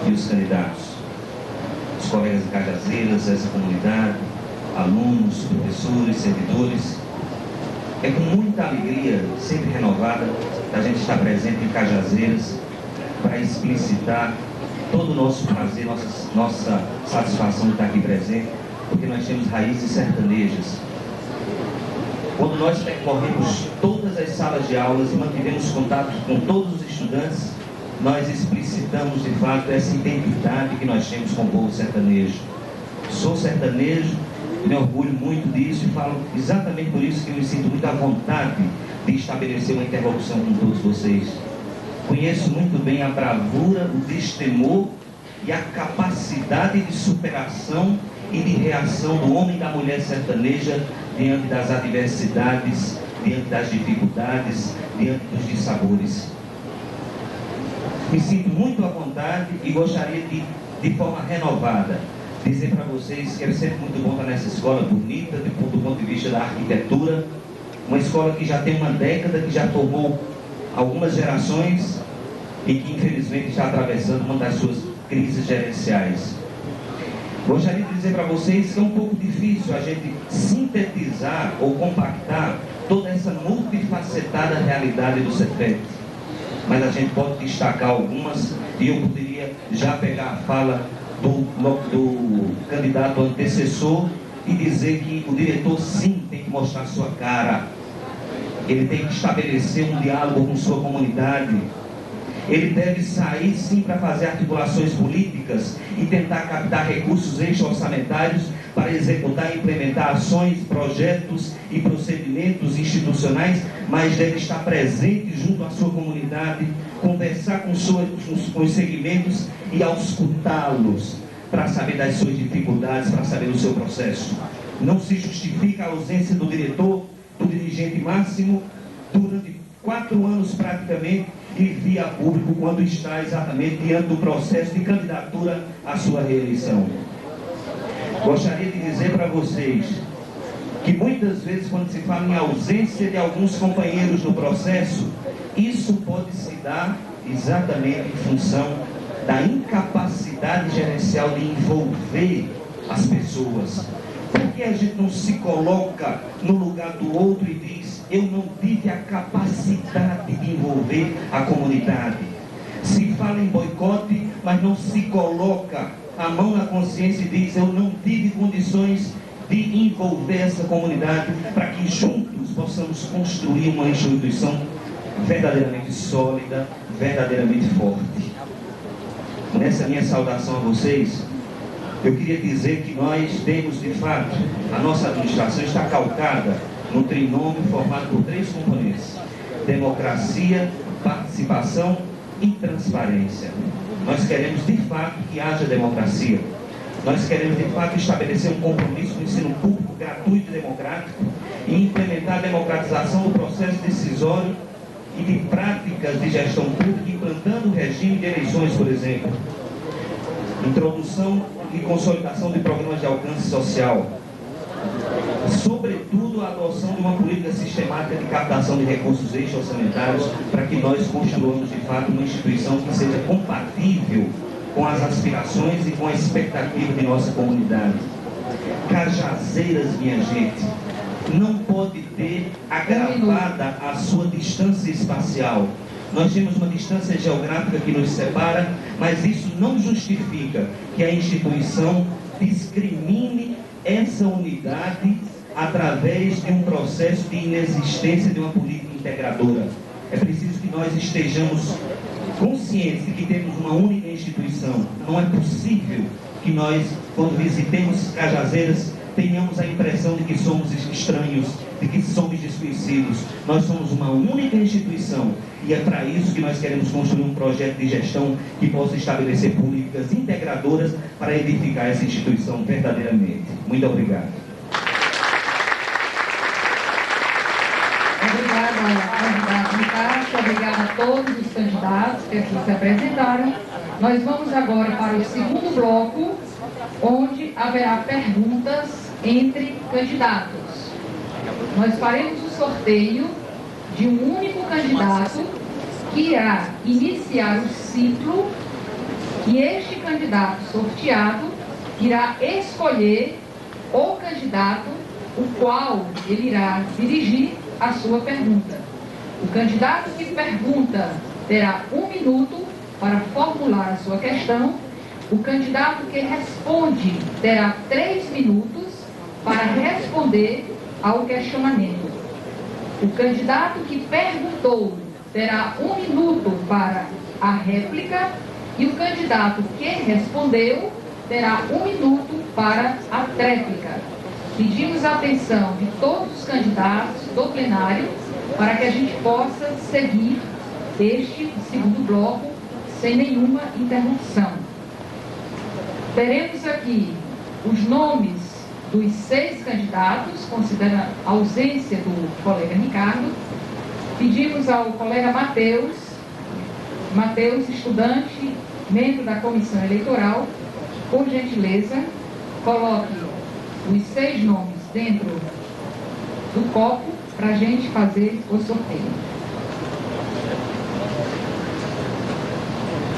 e os candidatos, os colegas de Cajazeiras, essa comunidade, alunos, professores, servidores. É com muita alegria, sempre renovada, que a gente está presente em Cajazeiras para explicitar todo o nosso prazer, nossa satisfação de estar aqui presente, porque nós temos raízes sertanejas. Quando nós percorremos todas as salas de aulas e mantivemos contato com todos os estudantes, nós explicitamos de fato essa identidade que nós temos com o povo sertanejo. Sou sertanejo, me orgulho muito disso e falo exatamente por isso que eu me sinto muito à vontade de estabelecer uma interlocução com todos vocês. Conheço muito bem a bravura, o destemor e a capacidade de superação e de reação do homem e da mulher sertaneja diante das adversidades, diante das dificuldades, diante dos dissabores. Me sinto muito à vontade e gostaria de forma renovada, dizer para vocês que é sempre muito bom estar nessa escola bonita, do ponto de vista da arquitetura, uma escola que já tem uma década, que já formou algumas gerações e que infelizmente está atravessando uma das suas crises gerenciais. Gostaria de dizer para vocês que é um pouco difícil a gente sintetizar ou compactar toda essa multifacetada realidade do Cefet, mas a gente pode destacar algumas e eu poderia já pegar a fala do candidato antecessor e dizer que o diretor sim tem que mostrar sua cara, ele tem que estabelecer um diálogo com sua comunidade, ele deve sair sim para fazer articulações políticas e tentar captar recursos extra-orçamentários para executar e implementar ações, projetos e procedimentos institucionais, mas deve estar presente junto à sua comunidade, conversar com os segmentos e auscultá-los para saber das suas dificuldades, para saber do seu processo. Não se justifica a ausência do diretor, do dirigente máximo, durante 4 anos praticamente, e via público quando está exatamente diante do processo de candidatura à sua reeleição. Gostaria de dizer para vocês que muitas vezes quando se fala em ausência de alguns companheiros no processo, isso pode se dar exatamente em função da incapacidade gerencial de envolver as pessoas. Por que a gente não se coloca no lugar do outro e diz: eu não tive a capacidade de envolver a comunidade? Se fala em boicote, mas não se coloca a mão na consciência e diz: eu não tive condições de envolver essa comunidade para que juntos possamos construir uma instituição verdadeiramente sólida, verdadeiramente forte. Nessa minha saudação a vocês, eu queria dizer que nós temos, de fato, a nossa administração está calcada no trinômio formado por 3 componentes: democracia, participação e transparência. Nós queremos, de fato, que haja democracia. Nós queremos, de fato, estabelecer um compromisso com o ensino público gratuito e democrático e implementar a democratização do processo decisório e de práticas de gestão pública, implantando o regime de eleições, por exemplo. Introdução e consolidação de programas de alcance social. Sobretudo, a adoção de uma política sistemática de captação de recursos extra-orçamentários para que nós construamos, de fato, uma instituição que seja compatível com as aspirações e com a expectativa de nossa comunidade. Cajazeiras, minha gente, não pode ter agravada a sua distância espacial. nós temos uma distância geográfica que nos separa, mas isso não justifica que a instituição discrimine essa unidade através de um processo de inexistência de uma política integradora. É preciso que nós estejamos conscientes de que temos uma única instituição. Não é possível que nós, quando visitemos Cajazeiras, tenhamos a impressão de que somos estranhos, de que somos desconhecidos. Nós somos uma única instituição e é para isso que nós queremos construir um projeto de gestão que possa estabelecer políticas integradoras para edificar essa instituição verdadeiramente. Muito obrigado. Obrigada, candidato Ricardo. Obrigada a todos os candidatos que aqui se apresentaram. Nós vamos agora para o segundo bloco, onde haverá perguntas entre candidatos. Nós faremos o sorteio de um único candidato que irá iniciar o ciclo e este candidato sorteado irá escolher o candidato o qual ele irá dirigir a sua pergunta. O candidato que pergunta terá 1 minuto para formular a sua questão. O candidato que responde terá 3 minutos para responder ao questionamento. O candidato que perguntou terá 1 minuto para a réplica e o candidato que respondeu terá 1 minuto para a tréplica. Pedimos a atenção de todos os candidatos do plenário para que a gente possa seguir este segundo bloco sem nenhuma interrupção. Teremos aqui os nomes dos 6 candidatos, considerando a ausência do colega Ricardo. Pedimos ao colega Matheus, estudante, membro da comissão eleitoral, por gentileza, coloque os 6 nomes dentro do copo para a gente fazer o sorteio.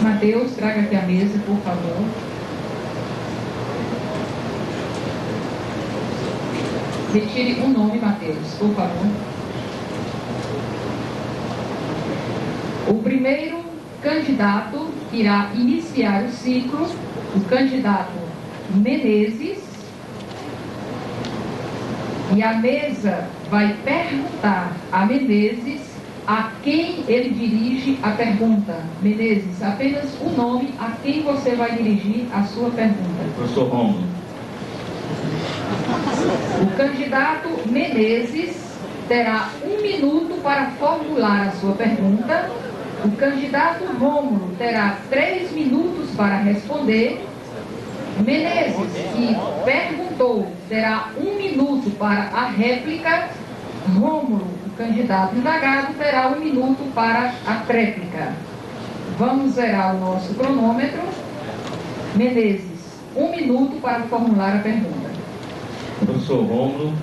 Matheus, traga aqui a mesa, por favor. Retire um nome, Matheus, por favor. O primeiro candidato que irá iniciar o ciclo, o candidato Menezes, e a mesa vai perguntar a Menezes a quem ele dirige a pergunta. Menezes, apenas o nome a quem você vai dirigir a sua pergunta. Professor Romulo. O candidato Menezes terá 1 minuto para formular a sua pergunta. O candidato Rômulo terá 3 minutos para responder. Menezes, que perguntou, terá 1 minuto para a réplica. Rômulo, o candidato indagado, terá 1 minuto para a tréplica. Vamos zerar o nosso cronômetro. Menezes, 1 minuto para formular a pergunta. Professor Rômulo,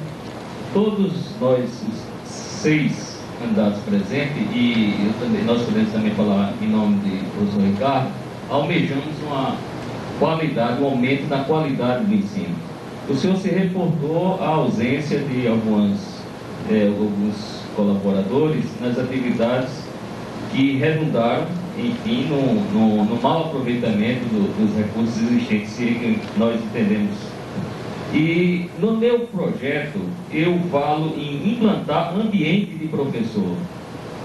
todos nós, os 6 candidatos presentes, e nós podemos também falar em nome do professor Ricardo, almejamos uma qualidade, um aumento da qualidade do ensino. O senhor se reportou à ausência de alguns colaboradores nas atividades que redundaram, enfim, no mau aproveitamento dos recursos existentes, se que nós entendemos. E no meu projeto eu falo em implantar ambiente de professor.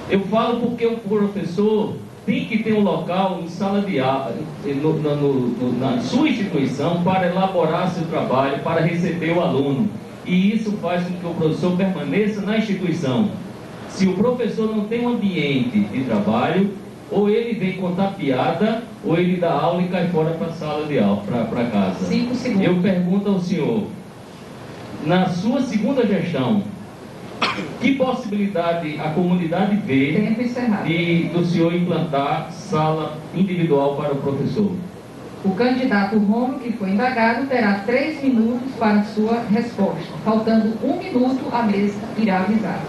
Eu falo porque o professor tem que ter um local em sala de aula, na sua instituição, para elaborar seu trabalho, para receber o aluno. E isso faz com que o professor permaneça na instituição. Se o professor não tem um ambiente de trabalho, ou ele vem contar piada, ou ele dá aula e cai fora para a sala de aula, para casa. 5 segundos. Eu pergunto ao senhor, na sua segunda gestão, que possibilidade a comunidade vê do senhor implantar sala individual para o professor? O candidato Rômulo, que foi indagado, terá 3 minutos para a sua resposta. Faltando 1 minuto, a mesa irá avisar.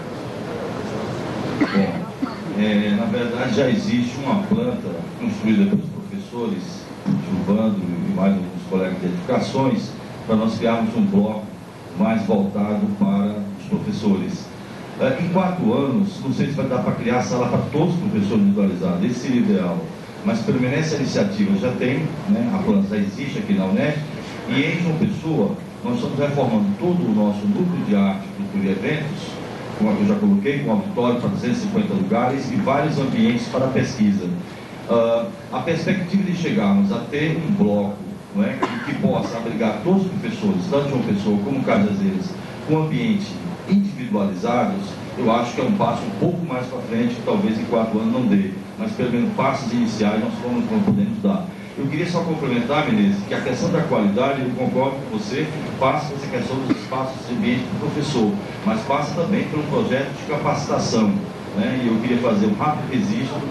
Na verdade, já existe uma planta construída pelos professores, Gilvando e mais alguns colegas de edificações, para nós criarmos um bloco mais voltado para os professores. Em 4 anos, não sei se vai dar para criar sala para todos os professores individualizados, esse seria o ideal. Mas pelo menos essa iniciativa já tem, né? A planta já existe aqui na UNED, e em João Pessoa, nós estamos reformando todo o nosso núcleo de arte, cultura e eventos, como eu já coloquei, com auditório para 250 lugares e vários ambientes para pesquisa. A perspectiva de chegarmos a ter um bloco, não é, que possa abrigar todos os professores, tanto João Pessoa como Cajazeiras, com ambiente individualizados, eu acho que é um passo um pouco mais para frente, que talvez em 4 anos não dê, mas pelo menos passos iniciais nós podemos dar. Eu queria só complementar, Menezes, que a questão da qualidade, eu concordo com você, passa por essa questão dos espaços de ambiente do professor, mas passa também por um projeto de capacitação, né? E eu queria fazer um rápido registro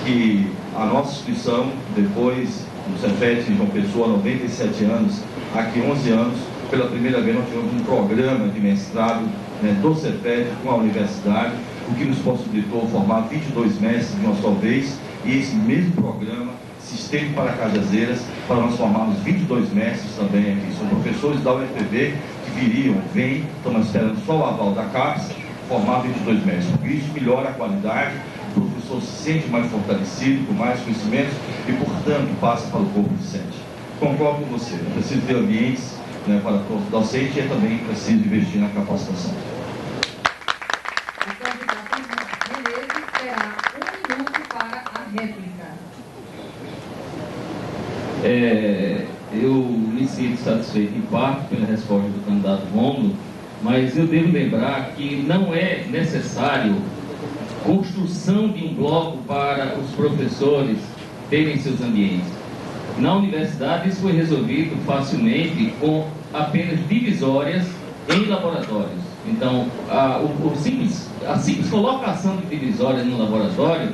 que a nossa instituição, depois do Cefet de João Pessoa, 97 anos, aqui 11 anos, pela primeira vez nós tivemos um programa de mestrado, né, do Cefet com a universidade, o que nos possibilitou formar 22 mestres de uma só vez, e esse mesmo programa se estende para Cajazeiras, para nós formarmos 22 mestres também aqui. São professores da UFPB que vêm, estamos esperando só o aval da CAPES, formar 22 mestres, porque isso melhora a qualidade, o professor se sente mais fortalecido, com mais conhecimentos e, portanto, passa para o corpo docente. Concordo com você, é preciso ter ambientes, né, para o docente, e é também preciso investir na capacitação. O candidato Menezes terá 1 minuto para a réplica. Eu me sinto satisfeito em parte pela resposta do candidato Rômulo, mas eu devo lembrar que não é necessário construção de um bloco para os professores terem seus ambientes. Na universidade isso foi resolvido facilmente com apenas divisórias em laboratórios. Então, a simples colocação de divisórias no laboratório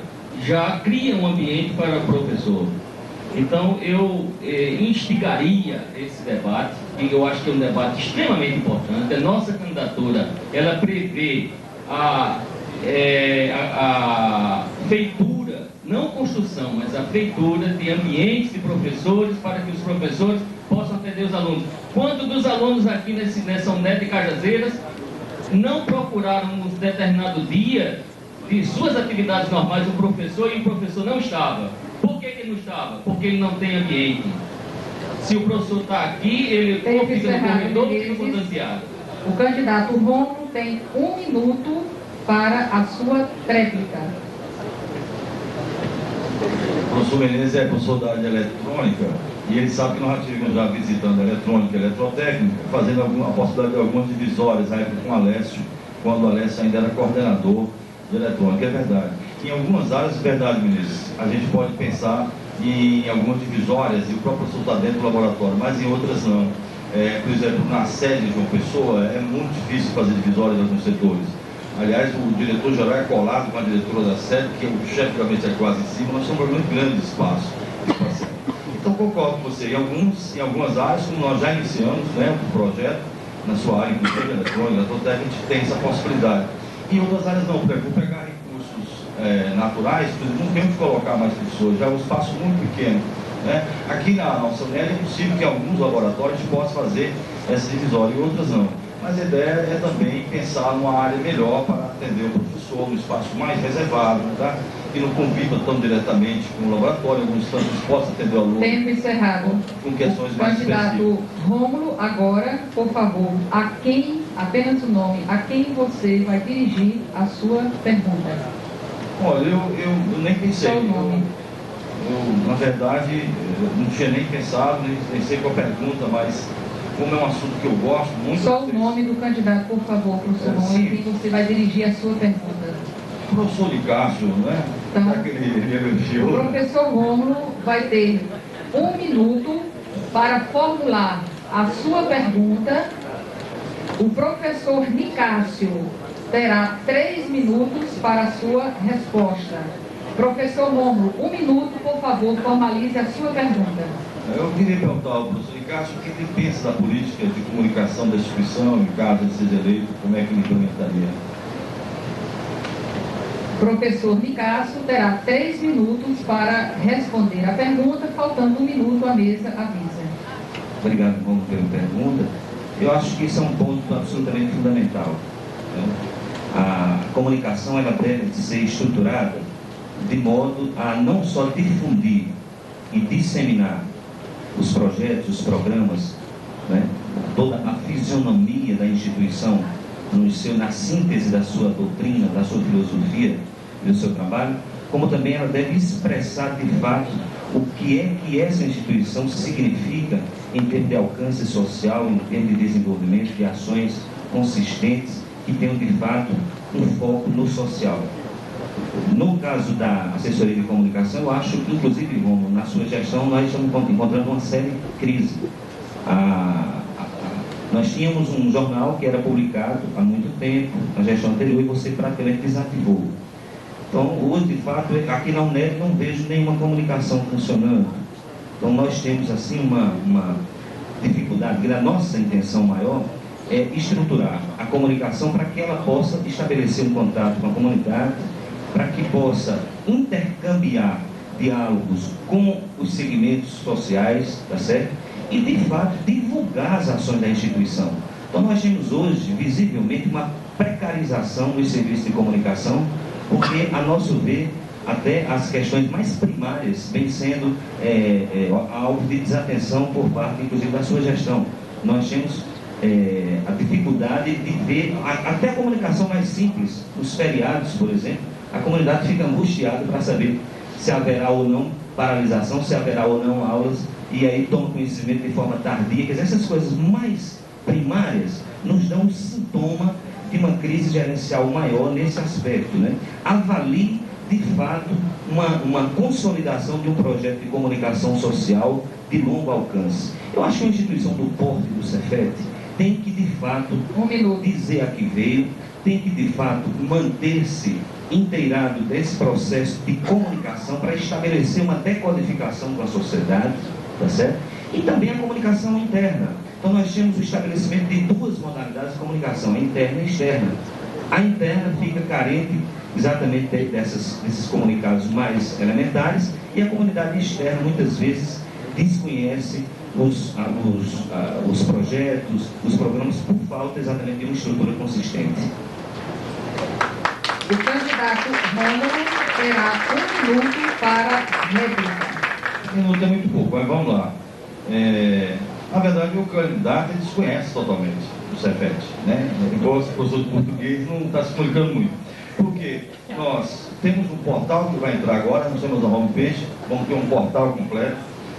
já cria um ambiente para o professor. Então, eu instigaria esse debate, que eu acho que é um debate extremamente importante. A nossa candidatura, ela prevê a feitura, não construção, mas a feitura de ambientes de professores para que os professores possam atender os alunos. Quantos dos alunos aqui nessa UNED de Cajazeiras não procuraram um determinado dia de suas atividades normais o professor e o professor não estava? Por que ele não estava? Porque ele não tem ambiente. Se o professor está aqui, ele fica no corredor, fica fantasiado. O candidato Rômulo tem 1 minuto para a sua tréplica. O professor Menezes é professor da área de eletrônica e ele sabe que nós já estivemos já visitando a eletrônica e a eletrotécnica, fazendo a possibilidade de algumas divisórias, aí com o Alessio, quando o Alessio ainda era coordenador de eletrônica, é verdade. Em algumas áreas, é verdade, Menezes, a gente pode pensar em algumas divisórias e o próprio professor está dentro do laboratório, mas em outras não. Por exemplo, na sede de João Pessoa, é muito difícil fazer divisórias em alguns setores. Aliás, o diretor-geral é colado com a diretora da sede, que o chefe da mesa é quase em cima, nós somos um grande espaço. Então, concordo com você. Em algumas áreas, como nós já iniciamos, né, o projeto, na sua área, inclusive eletrônica, a gente tem essa possibilidade. Em outras áreas não, por exemplo, vou pegar recursos naturais, por exemplo, não temos que colocar mais pessoas, já é um espaço muito pequeno. Né? Aqui na nossa UNED é possível que alguns laboratórios possam fazer essa divisória e outras não. Mas a ideia é também pensar numa área melhor para atender o professor, num espaço mais reservado, tá? Que não conviva tão diretamente com o laboratório, em alguns instantes possa atender o aluno. Tempo encerrado. Com questões mais específicas. Candidato Rômulo, agora, por favor, apenas o nome, a quem você vai dirigir a sua pergunta? Olha, eu nem pensei. Só o nome. Eu, na verdade, não tinha nem pensado, nem sei qual pergunta, mas como é um assunto que eu gosto muito... Só o nome do candidato, por favor, professor Rômulo, e você vai dirigir a sua pergunta. Professor Nicásio, né? Então, o professor Rômulo vai ter 1 minuto para formular a sua pergunta. O professor Nicásio terá 3 minutos para a sua resposta. Professor Rômulo, 1 minuto, por favor, formalize a sua pergunta. Eu queria perguntar ao professor Nicásio o que ele pensa da política de comunicação da instituição, em caso de seja eleito, como é que ele implementaria? Professor Nicásio terá 3 minutos para responder a pergunta, faltando 1 minuto, a mesa avisa. Obrigado, Rômulo, pela pergunta. Eu acho que isso é um ponto absolutamente fundamental. Né? A comunicação ela deve ser estruturada de modo a não só difundir e disseminar os projetos, os programas, né, toda a fisionomia da instituição, na síntese da sua doutrina, da sua filosofia e do seu trabalho, como também ela deve expressar de fato o que é que essa instituição significa em termos de alcance social, em termos de desenvolvimento de ações consistentes que tenham de fato um foco no social. No caso da assessoria de comunicação, eu acho que, inclusive, na sua gestão, nós estamos encontrando uma séria crise. Nós tínhamos um jornal que era publicado há muito tempo, na gestão anterior, e você praticamente desativou. Então, hoje, de fato, aqui na UNED não vejo nenhuma comunicação funcionando. Então, nós temos, assim, uma dificuldade, e a nossa intenção maior é estruturar a comunicação para que ela possa estabelecer um contato com a comunidade, para que possa intercambiar diálogos com os segmentos sociais, tá certo? E, de fato, divulgar as ações da instituição. Então, nós temos hoje, visivelmente, uma precarização dos serviços de comunicação, porque, a nosso ver, até as questões mais primárias vêm sendo alvo de desatenção por parte, inclusive, da sua gestão. Nós temos a dificuldade de ver, até a comunicação mais simples, os feriados, por exemplo, a comunidade fica angustiada para saber se haverá ou não paralisação, se haverá ou não aulas, e aí toma conhecimento de forma tardia. Quer dizer, essas coisas mais primárias nos dão um sintoma de uma crise gerencial maior nesse aspecto, né? Avalie, de fato, uma consolidação de um projeto de comunicação social de longo alcance. Eu acho que a instituição do porte do Cefet tem que, de fato, dizer a que veio, tem que, de fato, manter-se inteirado desse processo de comunicação para estabelecer uma decodificação com a sociedade, tá certo? E também a comunicação interna. Então, nós temos o estabelecimento de duas modalidades de comunicação, a interna e a externa. A interna fica carente exatamente desses comunicados mais elementares, e a comunidade externa, muitas vezes, desconhece os projetos, os programas, por falta exatamente de uma estrutura consistente. O candidato Rômulo terá 1 minuto para réplica. 1 minuto é muito pouco, mas vamos lá. Na verdade, o candidato desconhece totalmente o Cefet, né? Igual o professor de português não está se comunicando muito. Porque nós temos um portal que vai entrar agora, nós temos a homepage, vamos ter um portal completo.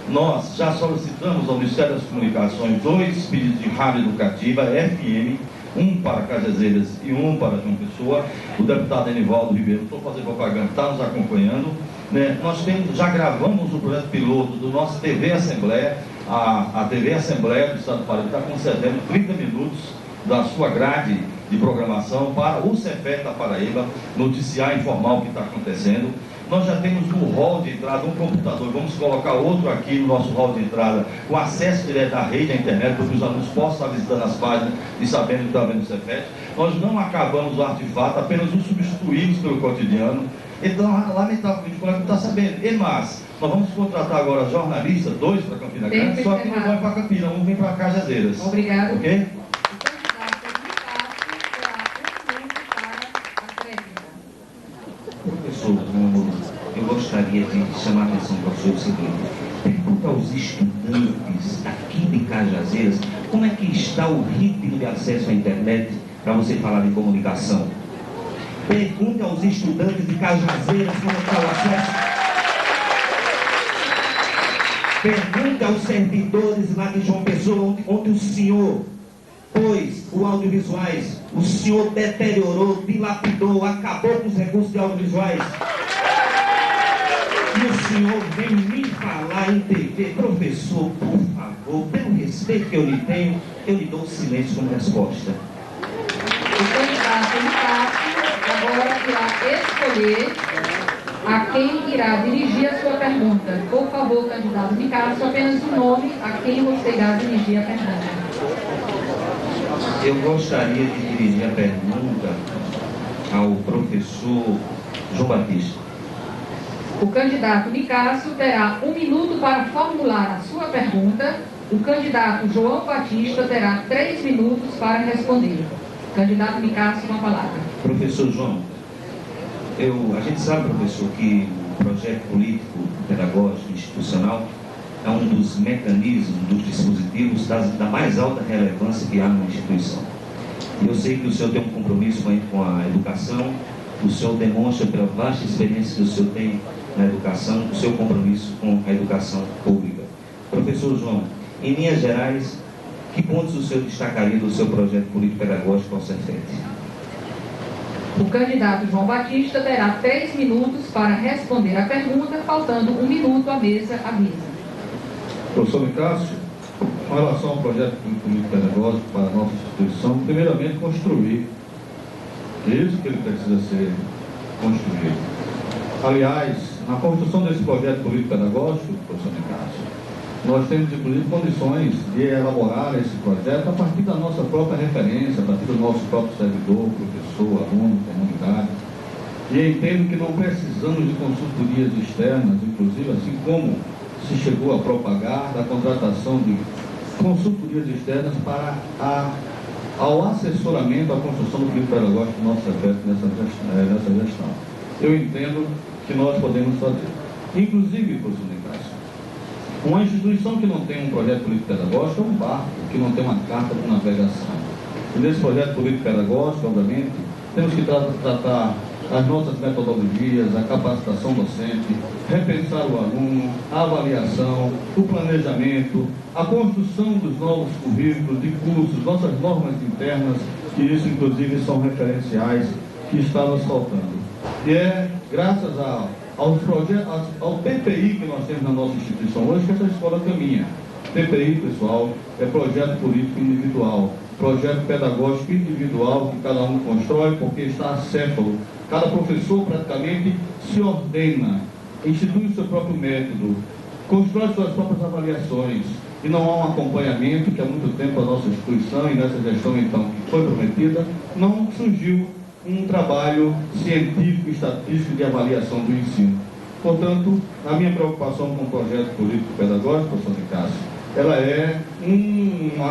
Nós já solicitamos ao Ministério das Comunicações 2 pedidos de rádio educativa, FM, um para Cajazeiras e um para João Pessoa. O deputado Enivaldo Ribeiro, estou fazendo propaganda, está nos acompanhando, né? Nós já gravamos o projeto piloto do nosso TV Assembleia. A TV Assembleia do Estado do Paraíba está concedendo 30 minutos da sua grade de programação para o Cefet da Paraíba noticiar e informar o que está acontecendo. Nós já temos no hall de entrada um computador, vamos colocar outro aqui no nosso hall de entrada, com acesso direto à rede, à internet, para que os alunos possam estar visitando as páginas e sabendo o que está vendo o Cefet. Nós não acabamos o artefato, apenas o substituímos pelo cotidiano. Então, lamentavelmente, o colega não está sabendo. Mas, nós vamos contratar agora jornalistas, 2 para Campina Grande, só que não vão para Campina, um vem para Cajazeiras. Obrigado. Ok? Professor, eu gostaria de chamar a atenção para o senhor o seguinte: pergunta aos estudantes aqui de Cajazeiras como é que está o ritmo de acesso à internet para você falar de comunicação. Pergunte aos estudantes de Cajazeiras como está o acesso. Pergunte aos servidores lá de João Pessoa onde o senhor pôs os audiovisuais. O senhor deteriorou, dilapidou, acabou com os recursos de audiovisuais. E o senhor vem me falar em TV. Professor, por favor, pelo respeito que eu lhe tenho, eu lhe dou silêncio como resposta. O candidato Nicasso agora irá escolher a quem irá dirigir a sua pergunta. Por favor, candidato Nicasso, apenas o nome a quem você irá dirigir a pergunta. Eu gostaria de dirigir a pergunta ao professor João Batista. O candidato Nicasso terá 1 minuto para formular a sua pergunta. O candidato João Batista terá 3 minutos para responder. Candidato Nicasso, com a palavra. Professor João, a gente sabe, professor, que o projeto político, pedagógico, institucional é um dos mecanismos, dos dispositivos da mais alta relevância que há numa instituição. E eu sei que o senhor tem um compromisso com a educação, o senhor demonstra pela vasta experiência que o senhor tem na educação, o seu compromisso com a educação pública. Professor João, em linhas gerais, que pontos o senhor destacaria do seu projeto político-pedagógico ao Cefet? O candidato João Batista terá 3 minutos para responder a pergunta, faltando 1 minuto à mesa avisa. Professor Nicásio, com relação ao projeto político-pedagógico para a nossa instituição, primeiramente construir. É isso que ele precisa ser construído. Aliás, na construção desse projeto político-pedagógico, professor Nicásio, nós temos, inclusive, condições de elaborar esse projeto a partir da nossa própria referência, a partir do nosso próprio servidor, professor, aluno, comunidade. E entendo que não precisamos de consultorias externas, inclusive, assim como se chegou a propagar da contratação de consultorias externas para ao assessoramento à construção do político pedagógico do nosso Cefet nessa gestão. Eu entendo que nós podemos fazer. Inclusive, professor Nicásio, uma instituição que não tem um projeto político-pedagógico é um barco que não tem uma carta de navegação. E nesse projeto político-pedagógico, obviamente, temos que tratar as nossas metodologias, a capacitação docente, repensar o aluno, a avaliação, o planejamento, a construção dos novos currículos de cursos, nossas normas internas, que isso, inclusive, são referenciais que está nos faltando. E é graças ao PPI que nós temos na nossa instituição hoje que essa escola caminha. PPI, pessoal, é projeto político individual, projeto pedagógico individual que cada um constrói porque está acéfalo. Cada professor praticamente se ordena, institui o seu próprio método, constrói suas próprias avaliações e não há um acompanhamento que há muito tempo a nossa instituição e nessa gestão então que foi prometida, não surgiu um trabalho científico e estatístico de avaliação do ensino. Portanto, a minha preocupação com o projeto político-pedagógico, professor Nicásio, ela é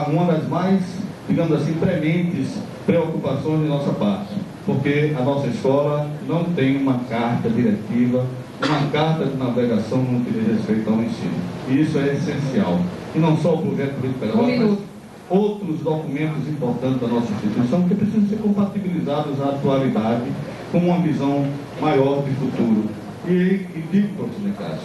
uma das mais, digamos assim, prementes preocupações de nossa parte, porque a nossa escola não tem uma carta diretiva, uma carta de navegação no que diz respeito ao ensino. E isso é essencial. E não só o projeto político-pedagógico, mas outros documentos importantes da nossa instituição que precisam ser compatibilizados à atualidade com uma visão maior de futuro. E digo, professor Nicásio,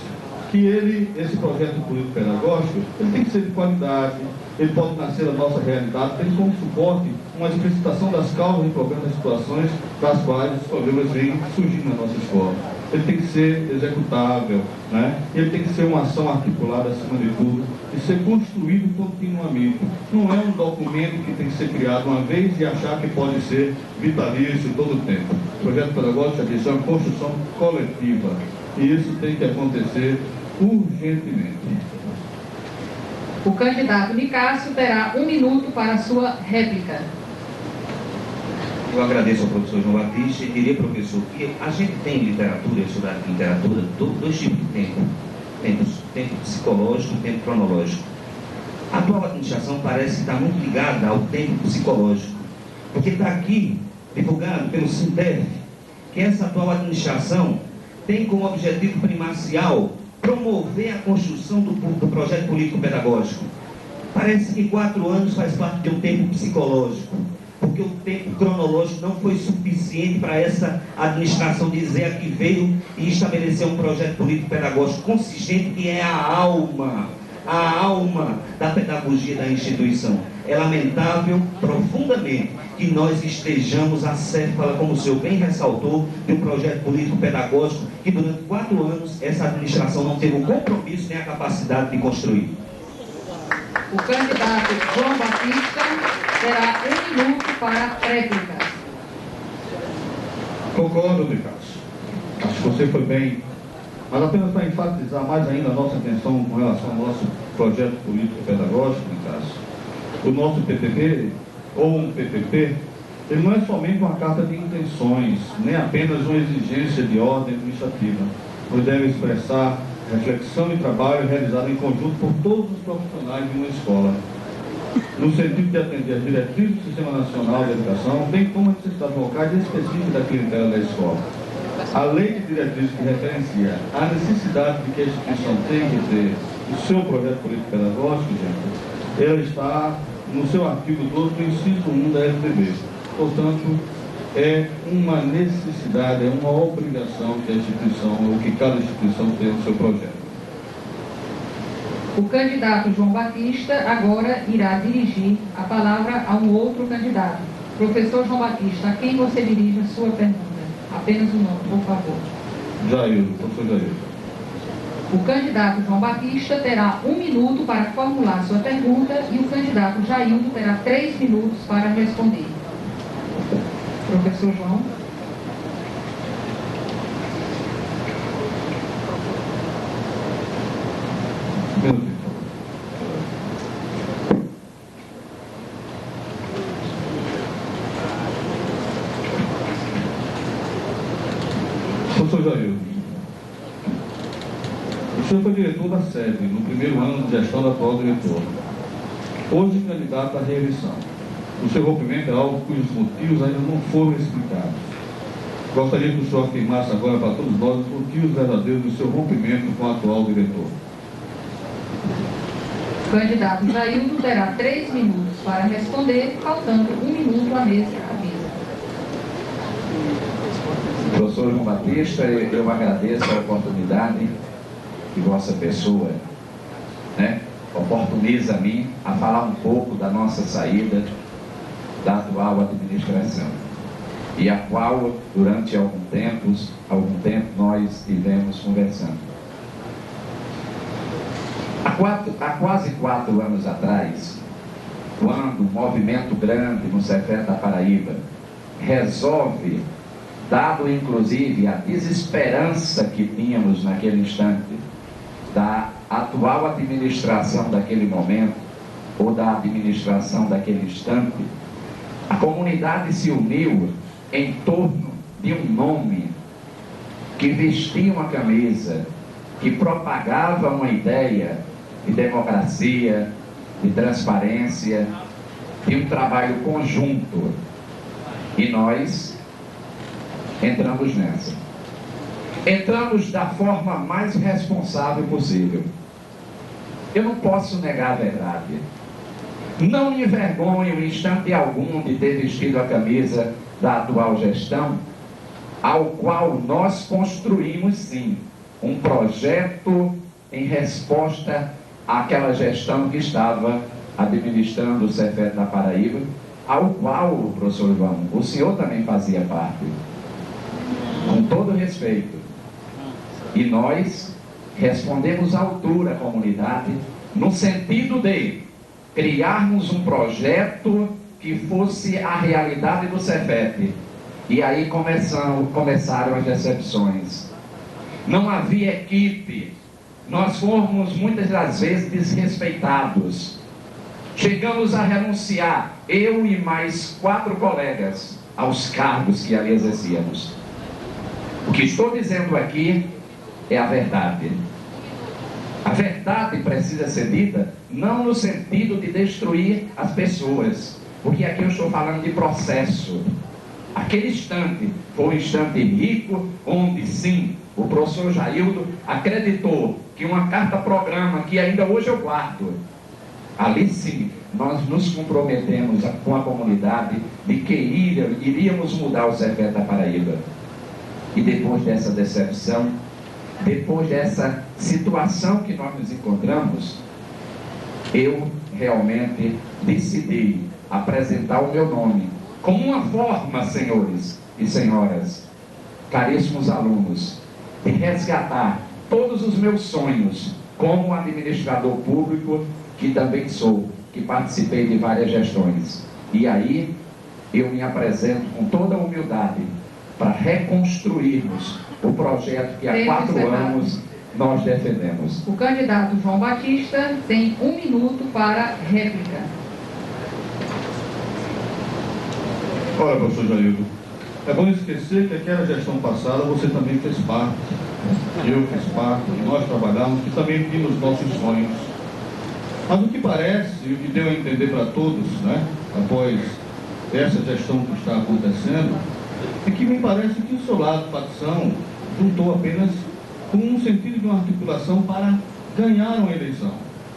que esse projeto político-pedagógico, ele tem que ser de qualidade, ele pode nascer da nossa realidade, tem como suporte uma explicitação das causas e problemas das situações das quais os problemas vêm surgindo na nossa escola. Ele tem que ser executável, né? Ele tem que ser uma ação articulada acima de tudo e ser construído continuamente. Não é um documento que tem que ser criado uma vez e achar que pode ser vitalício todo o tempo. O projeto pedagógico é uma construção coletiva e isso tem que acontecer urgentemente. O candidato Nicásio terá 1 minuto para a sua réplica. Eu agradeço ao professor João Batista e diria, professor, que a gente tem literatura, estudar literatura, dois tipos de tempo. Tempo psicológico e tempo cronológico. A atual administração parece estar muito ligada ao tempo psicológico, porque está aqui divulgado pelo SINTEF que essa atual administração tem como objetivo primacial promover a construção do projeto político-pedagógico. Parece que 4 anos faz parte de um tempo psicológico, porque o tempo cronológico não foi suficiente para essa administração dizer que veio e estabelecer um projeto político-pedagógico consistente, que é a alma da pedagogia da instituição. É lamentável profundamente que nós estejamos acéfala, como o senhor bem ressaltou, de um projeto político-pedagógico que durante 4 anos essa administração não teve o compromisso nem a capacidade de construir. O candidato João Batista terá 1 minuto para a réplica. Concordo, Nicásio. Acho que você foi bem, mas apenas para enfatizar mais ainda a nossa atenção com relação ao nosso projeto político-pedagógico, Nicásio. O nosso PPP, ou um PPP, ele não é somente uma carta de intenções, nem apenas uma exigência de ordem administrativa, pois deve expressar reflexão e trabalho realizado em conjunto por todos os profissionais de uma escola. no sentido de atender as diretrizes do Sistema Nacional de Educação, bem como as necessidades locais específicas da clientela da escola. A lei de diretrizes que referencia a necessidade de que a instituição tenha que ter o seu projeto político-pedagógico, gente, ela está no seu artigo 12 do inciso 1 da LDB. Portanto, é uma necessidade, é uma obrigação que a instituição, ou que cada instituição tenha o seu projeto. O candidato João Batista agora irá dirigir a palavra a um outro candidato. Professor João Batista, a quem você dirige a sua pergunta? Apenas o nome, por favor. Jaildo, professor Jaildo. O candidato João Batista terá 1 minuto para formular sua pergunta e o candidato Jaildo terá 3 minutos para responder. Professor João. Professor Jaildo, o senhor foi diretor da SEB no primeiro ano de gestão do atual diretor. Hoje candidato à reeleição. O seu rompimento é algo cujos motivos ainda não foram explicados. Gostaria que o senhor afirmasse agora para todos nós os motivos verdadeiros do seu rompimento com o atual diretor. O candidato Jaildo terá 3 minutos para responder, faltando 1 minuto à mesa. Professor João Batista, eu agradeço a oportunidade que vossa pessoa oportuniza a mim a falar um pouco da nossa saída da atual administração, e a qual, durante algum tempo, nós estivemos conversando. Há quase 4 anos atrás, quando um movimento grande no Cefet da Paraíba resolve, dado inclusive a desesperança que tínhamos naquele instante da atual administração daquele momento, ou da administração daquele instante, a comunidade se uniu em torno de um nome que vestia uma camisa, que propagava uma ideia de democracia, de transparência, de um trabalho conjunto. E nós entramos nessa. Entramos da forma mais responsável possível. Eu não posso negar a verdade. Não me envergonho em instante algum de ter vestido a camisa da atual gestão, ao qual nós construímos, sim, um projeto em resposta àquela gestão que estava administrando o Cefet da Paraíba, ao qual, professor João, o senhor também fazia parte. Com todo respeito. E nós respondemos à altura à comunidade, no sentido de criarmos um projeto que fosse a realidade do Cefet. E aí começaram as decepções. Não havia equipe. Nós fomos muitas das vezes desrespeitados. Chegamos a renunciar, eu e mais 4 colegas, aos cargos que ali exercíamos. O que estou dizendo aqui é a verdade. A verdade precisa ser dita não no sentido de destruir as pessoas, porque aqui eu estou falando de processo. Aquele instante foi um instante rico, onde sim, o professor Jaildo acreditou que uma carta-programa, que ainda hoje eu guardo, ali sim, nós nos comprometemos com a comunidade de que iríamos mudar o Cefet da Paraíba. E depois dessa decepção, depois dessa situação que nós nos encontramos, eu realmente decidi apresentar o meu nome como uma forma, senhores e senhoras, caríssimos alunos, de resgatar todos os meus sonhos como administrador público, que também sou, que participei de várias gestões. E aí eu me apresento com toda a humildade para reconstruirmos o projeto que há 4 anos nós defendemos. O candidato João Batista tem 1 minuto para réplica. Olha, professor Jaildo, é bom esquecer que aquela gestão passada você também fez parte, eu fiz parte, nós trabalhamos, que também tínhamos nossos sonhos. Mas o que parece, e o que deu a entender para todos, né, após essa gestão que está acontecendo, é que me parece que o seu lado, facção, juntou apenas com um sentido de uma articulação para ganhar uma eleição.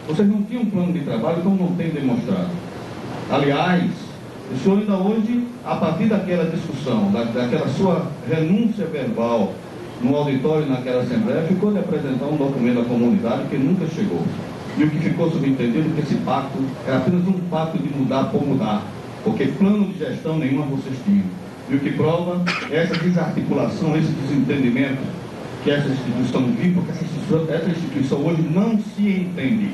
Vocês não tinham um plano de trabalho, como não tem demonstrado. Aliás, o senhor ainda hoje, a partir daquela discussão, daquela sua renúncia verbal no auditório naquela Assembleia, ficou de apresentar um documento à comunidade que nunca chegou. E o que ficou subentendido é que esse pacto era apenas um pacto de mudar por mudar, porque plano de gestão nenhuma vocês tinham. E o que prova é essa desarticulação, esse desentendimento que essa instituição vive, porque essa instituição hoje não se entende.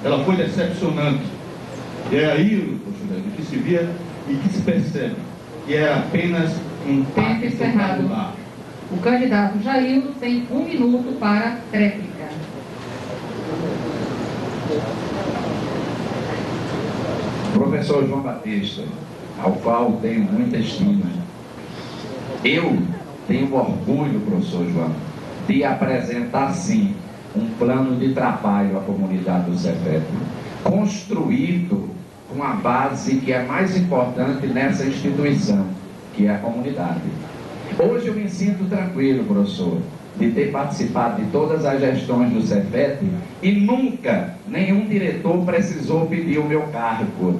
Ela foi decepcionante. E é aí, que se via e que se percebe que é apenas um tempo encerrado. O candidato Jaildo tem 1 minuto para réplica. Professor João Batista, ao qual tenho muita estima, eu tenho orgulho, professor João, de apresentar sim um plano de trabalho à comunidade do Cefet, construído com a base que é mais importante nessa instituição, que é a comunidade. Hoje eu me sinto tranquilo, professor, de ter participado de todas as gestões do Cefet e nunca nenhum diretor precisou pedir o meu cargo.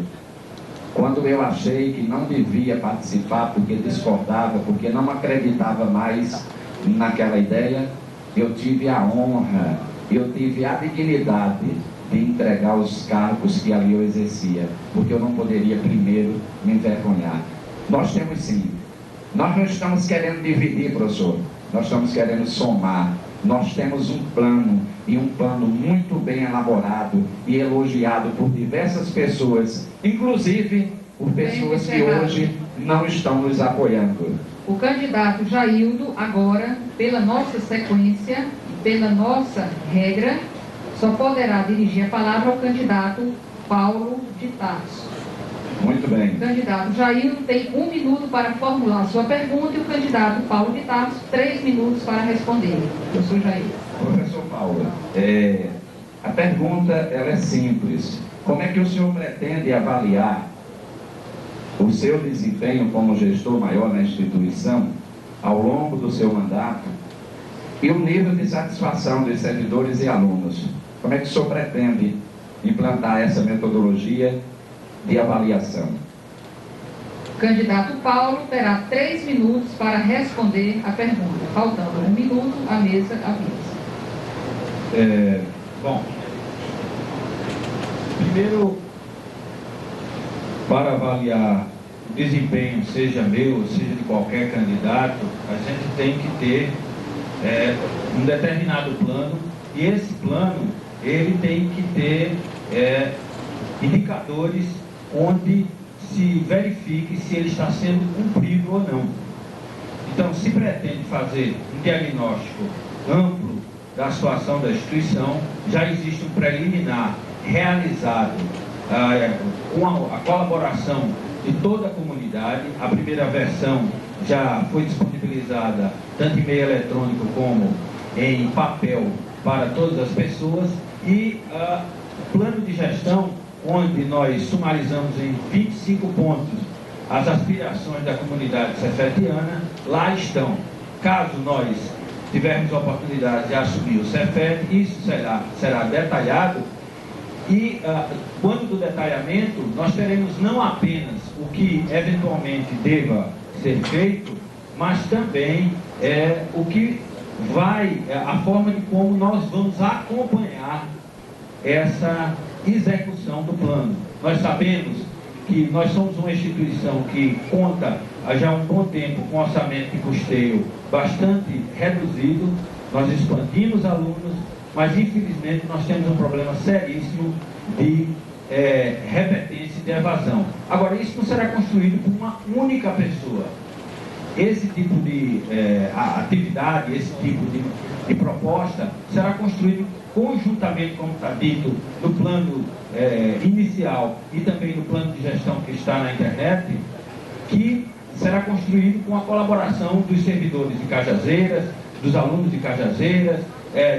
Quando eu achei que não devia participar porque discordava, porque não acreditava mais naquela ideia, eu tive a honra, eu tive a dignidade de entregar os cargos que ali eu exercia, porque eu não poderia primeiro me envergonhar. Nós temos sim, nós não estamos querendo dividir, professor, nós estamos querendo somar. Nós temos um plano, e um plano muito bem elaborado e elogiado por diversas pessoas, inclusive por pessoas que hoje não estão nos apoiando. O candidato Jaildo, agora, pela nossa sequência, pela nossa regra, só poderá dirigir a palavra ao candidato Paulo de Tarso. Muito bem. O candidato Jaildo tem 1 minuto para formular sua pergunta e o candidato Paulo de Tarso 3 minutos para responder. Professor Jaildo. Professor Paulo, a pergunta ela é simples. Como é que o senhor pretende avaliar o seu desempenho como gestor maior na instituição ao longo do seu mandato e o nível de satisfação dos servidores e alunos? Como é que o senhor pretende implantar essa metodologia de avaliação? O candidato Paulo terá 3 minutos para responder a pergunta. Faltando 1 minuto, a mesa avisa. Bom, primeiro, para avaliar o desempenho, seja meu, seja de qualquer candidato, a gente tem que ter um determinado plano, e esse plano, ele tem que ter indicadores onde se verifique se ele está sendo cumprido ou não. Então, se pretende fazer um diagnóstico amplo da situação da instituição, já existe um preliminar realizado com a colaboração de toda a comunidade. A primeira versão já foi disponibilizada tanto em meio eletrônico como em papel para todas as pessoas, e plano de gestão, onde nós sumarizamos em 25 pontos as aspirações da comunidade cefetiana, lá estão. Caso nós tivermos a oportunidade de assumir o Cefet, isso será detalhado, e quando do detalhamento, nós teremos não apenas o que eventualmente deva ser feito, mas também o que vai, a forma de como nós vamos acompanhar essa execução do plano. Nós sabemos que nós somos uma instituição que conta já há um bom tempo com orçamento de custeio bastante reduzido. Nós expandimos alunos, mas infelizmente nós temos um problema seríssimo de repetência e de evasão. Agora, isso não será construído por uma única pessoa. Esse tipo de atividade, esse tipo de proposta será construído conjuntamente, como está dito, no plano inicial e também no plano de gestão que está na internet, que será construído com a colaboração dos servidores de Cajazeiras, dos alunos de Cajazeiras,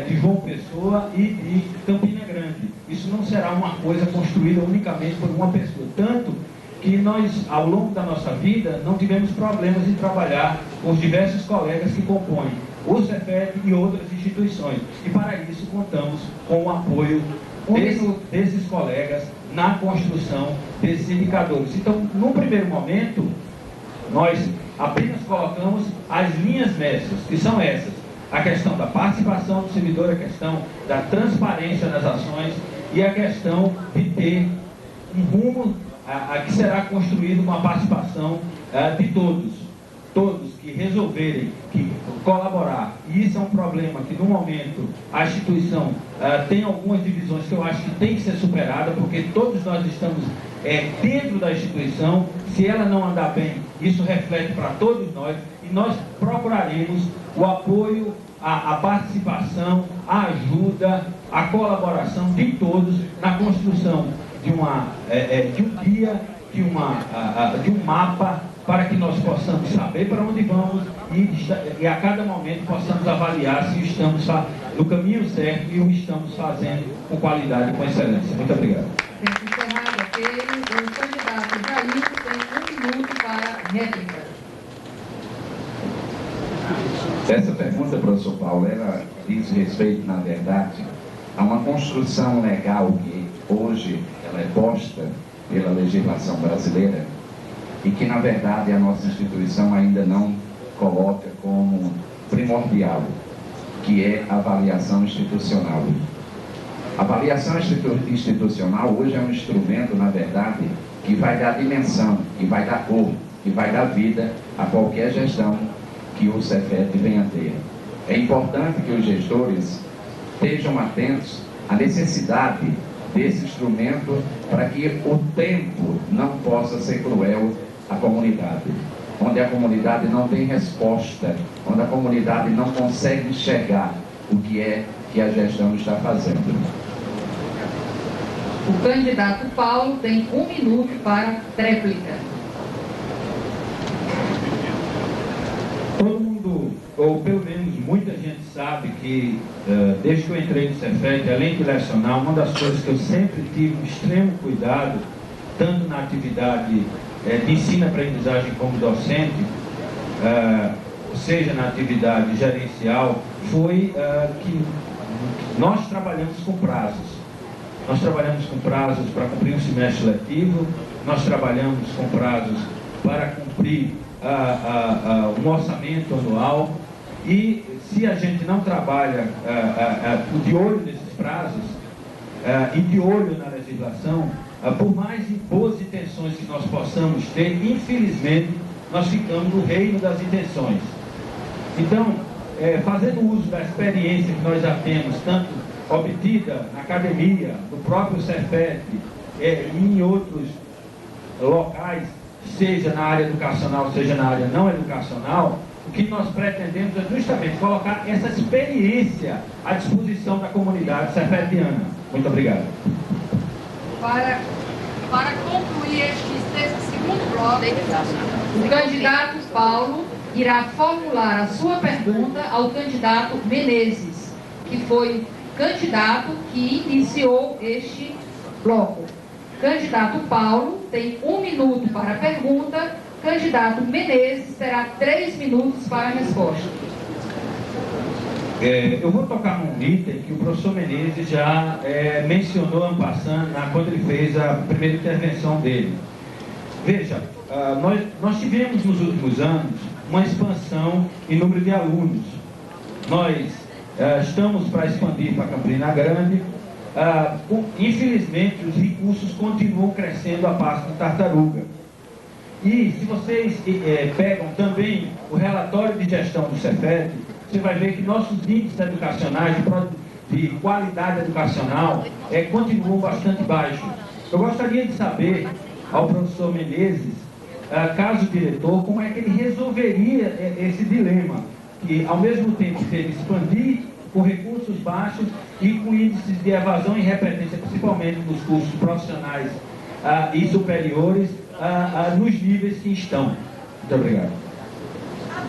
de João Pessoa e de Campina Grande. isso não será uma coisa construída unicamente por uma pessoa. Tanto que nós, ao longo da nossa vida, não tivemos problemas em trabalhar com os diversos colegas que compõem o Cefet e outras instituições. E para isso contamos com o apoio desses colegas na construção desses indicadores. Então, no primeiro momento, nós apenas colocamos as linhas mestras, que são essas: a questão da participação do servidor, a questão da transparência nas ações e a questão de ter um rumo a que será construído com a participação de todos que resolverem, que colaborar. E isso é um problema que, no momento, a instituição tem algumas divisões que eu acho que tem que ser superada, porque todos nós estamos dentro da instituição. Se ela não andar bem, isso reflete para todos nós, e nós procuraremos o apoio, a participação, a ajuda, a colaboração de todos na construção de um guia, de um mapa, para que nós possamos saber para onde vamos e a cada momento possamos avaliar se estamos no caminho certo e o estamos fazendo com qualidade e com excelência. Muito obrigado. Tempo encerrado aquele. O candidato Jair tem 1 minuto para réplica. Essa pergunta, professor Paulo, ela diz respeito, na verdade, a uma construção legal que hoje ela é posta pela legislação brasileira e que, na verdade, a nossa instituição ainda não coloca como primordial, que é a avaliação institucional. A avaliação institucional hoje é um instrumento, na verdade, que vai dar dimensão, que vai dar cor, que vai dar vida a qualquer gestão que o Cefet venha a ter. É importante que os gestores estejam atentos à necessidade desse instrumento para que o tempo não possa ser cruel à comunidade, onde a comunidade não tem resposta, onde a comunidade não consegue enxergar o que é que a gestão está fazendo. O candidato Paulo tem 1 minuto para réplica. Todo mundo, ou pelo menos muita gente, sabe que desde que eu entrei no Cefet, além de lecionar, uma das coisas que eu sempre tive um extremo cuidado, tanto na atividade de ensino-aprendizagem como docente, seja na atividade gerencial, foi que nós trabalhamos com prazos. Nós trabalhamos com prazos para cumprir um semestre letivo, nós trabalhamos com prazos para cumprir um orçamento anual, e se a gente não trabalha de olho nesses prazos e de olho na legislação, por mais boas intenções que nós possamos ter, infelizmente nós ficamos no reino das intenções. Então, fazendo uso da experiência que nós já temos, tanto obtida na academia, no próprio Cefet e em outros locais, seja na área educacional, seja na área não educacional, o que nós pretendemos é justamente colocar essa experiência à disposição da comunidade cefetiana. Muito obrigado. Para concluir este segundo bloco, O candidato Paulo irá formular a sua pergunta ao candidato Menezes, que foi candidato que iniciou este bloco. Candidato Paulo tem 1 minuto para a pergunta. Candidato Menezes terá 3 minutos para a resposta. Eu vou tocar num item que o professor Menezes já mencionou quando ele fez a primeira intervenção dele. Veja, nós tivemos nos últimos anos uma expansão em número de alunos. Nós estamos para expandir para Campina Grande. Infelizmente, os recursos continuam crescendo a passo de tartaruga. E se vocês pegam também o relatório de gestão do Cefet, você vai ver que nossos índices educacionais, de qualidade educacional, continuam bastante baixos. Eu gostaria de saber ao professor Menezes, caso diretor, como é que ele resolveria esse dilema, que ao mesmo tempo teve expandir com recursos baixos e com índices de evasão e repetência, principalmente nos cursos profissionais e superiores, nos níveis que estão. Muito obrigado.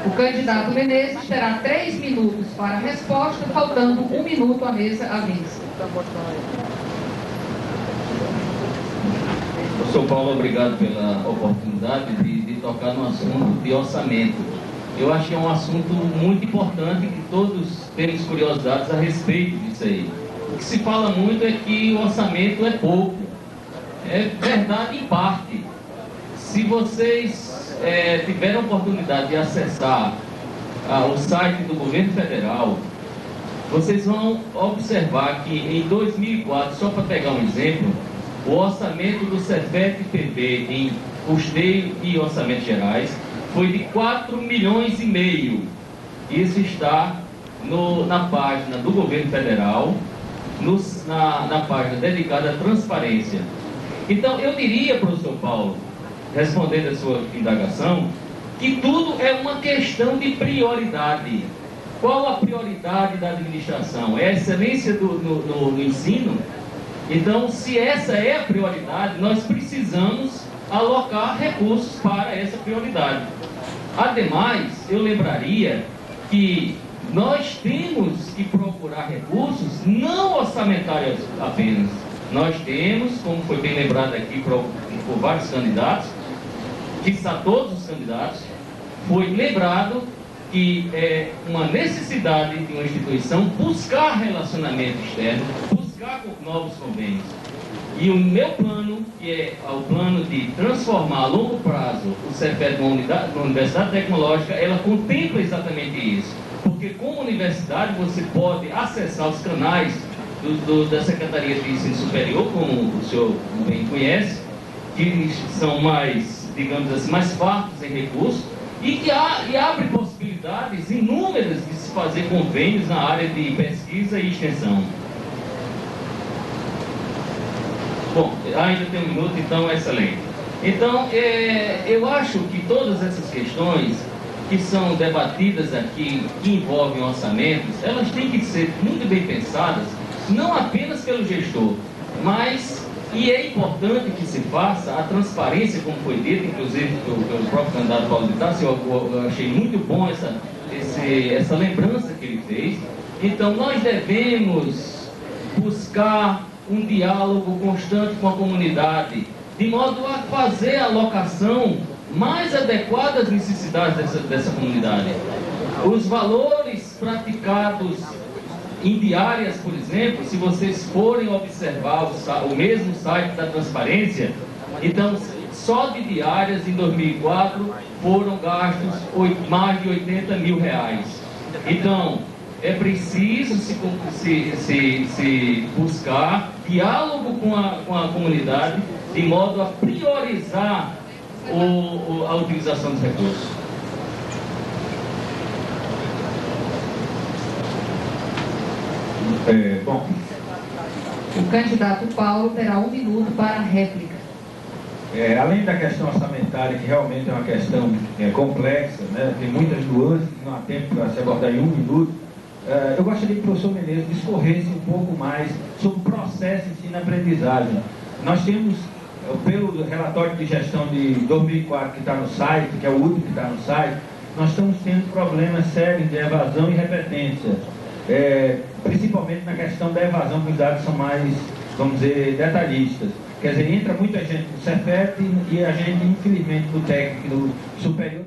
O candidato Menezes terá 3 minutos para a resposta, faltando 1 minuto à mesa a vez. Professor Paulo, obrigado pela oportunidade de tocar no assunto de orçamento. Eu acho que é um assunto muito importante que todos temos curiosidades a respeito disso aí. O que se fala muito é que o orçamento é pouco. É verdade em parte. Se vocês tiverem a oportunidade de acessar o site do governo federal, vocês vão observar que em 2004, só para pegar um exemplo, o orçamento do Cefet-PB em custeio e orçamentos gerais foi de 4,5 milhões. Isso está na página do governo federal, na página dedicada à transparência. Então, eu diria, professor Paulo, respondendo a sua indagação, que tudo é uma questão de prioridade. Qual a prioridade da administração? É a excelência no ensino? Então, se essa é a prioridade, nós precisamos alocar recursos para essa prioridade. Ademais, eu lembraria que nós temos que procurar recursos não orçamentários apenas. Nós temos, como foi bem lembrado aqui por vários candidatos, quiçá todos os candidatos, foi lembrado que é uma necessidade de uma instituição buscar relacionamento externo, buscar novos convênios. E o meu plano, que é o plano de transformar a longo prazo o Cefet numa universidade tecnológica, ela contempla exatamente isso. Porque como universidade você pode acessar os canais da Secretaria de Ensino Superior, como o senhor bem conhece, que são mais, digamos assim, mais fartos em recursos, e que abre possibilidades inúmeras de se fazer convênios na área de pesquisa e extensão. Bom, ainda tem um minuto, então é excelente. Então, eu acho que todas essas questões que são debatidas aqui, que envolvem orçamentos, elas têm que ser muito bem pensadas, não apenas pelo gestor, mas, e é importante que se faça a transparência, como foi dito, inclusive pelo próprio candidato Paulo de Tarso. Eu achei muito bom essa lembrança que ele fez. Então, nós devemos buscar um diálogo constante com a comunidade, de modo a fazer a alocação mais adequada às necessidades dessa comunidade. Os valores praticados em diárias, por exemplo, se vocês forem observar o mesmo site da transparência, então só de diárias em 2004 foram gastos mais de 80 mil reais. Então, é preciso se buscar diálogo com a comunidade, de modo a priorizar a utilização dos recursos. Bom, o candidato Paulo terá 1 minuto para a réplica. Além da questão orçamentária, que realmente é uma questão complexa, né, tem muitas nuances, não há tempo para se abordar em 1 minuto, eu gostaria que o professor Menezes discorresse um pouco mais sobre o processo de ensino-aprendizagem. Nós temos, pelo relatório de gestão de 2004 que está no site, que é o último que está no site, nós estamos tendo problemas sérios de evasão e repetência. Principalmente na questão da evasão, que os dados são mais, vamos dizer, detalhistas. Quer dizer, entra muita gente no Cefet e a gente, infelizmente, no técnico, no superior...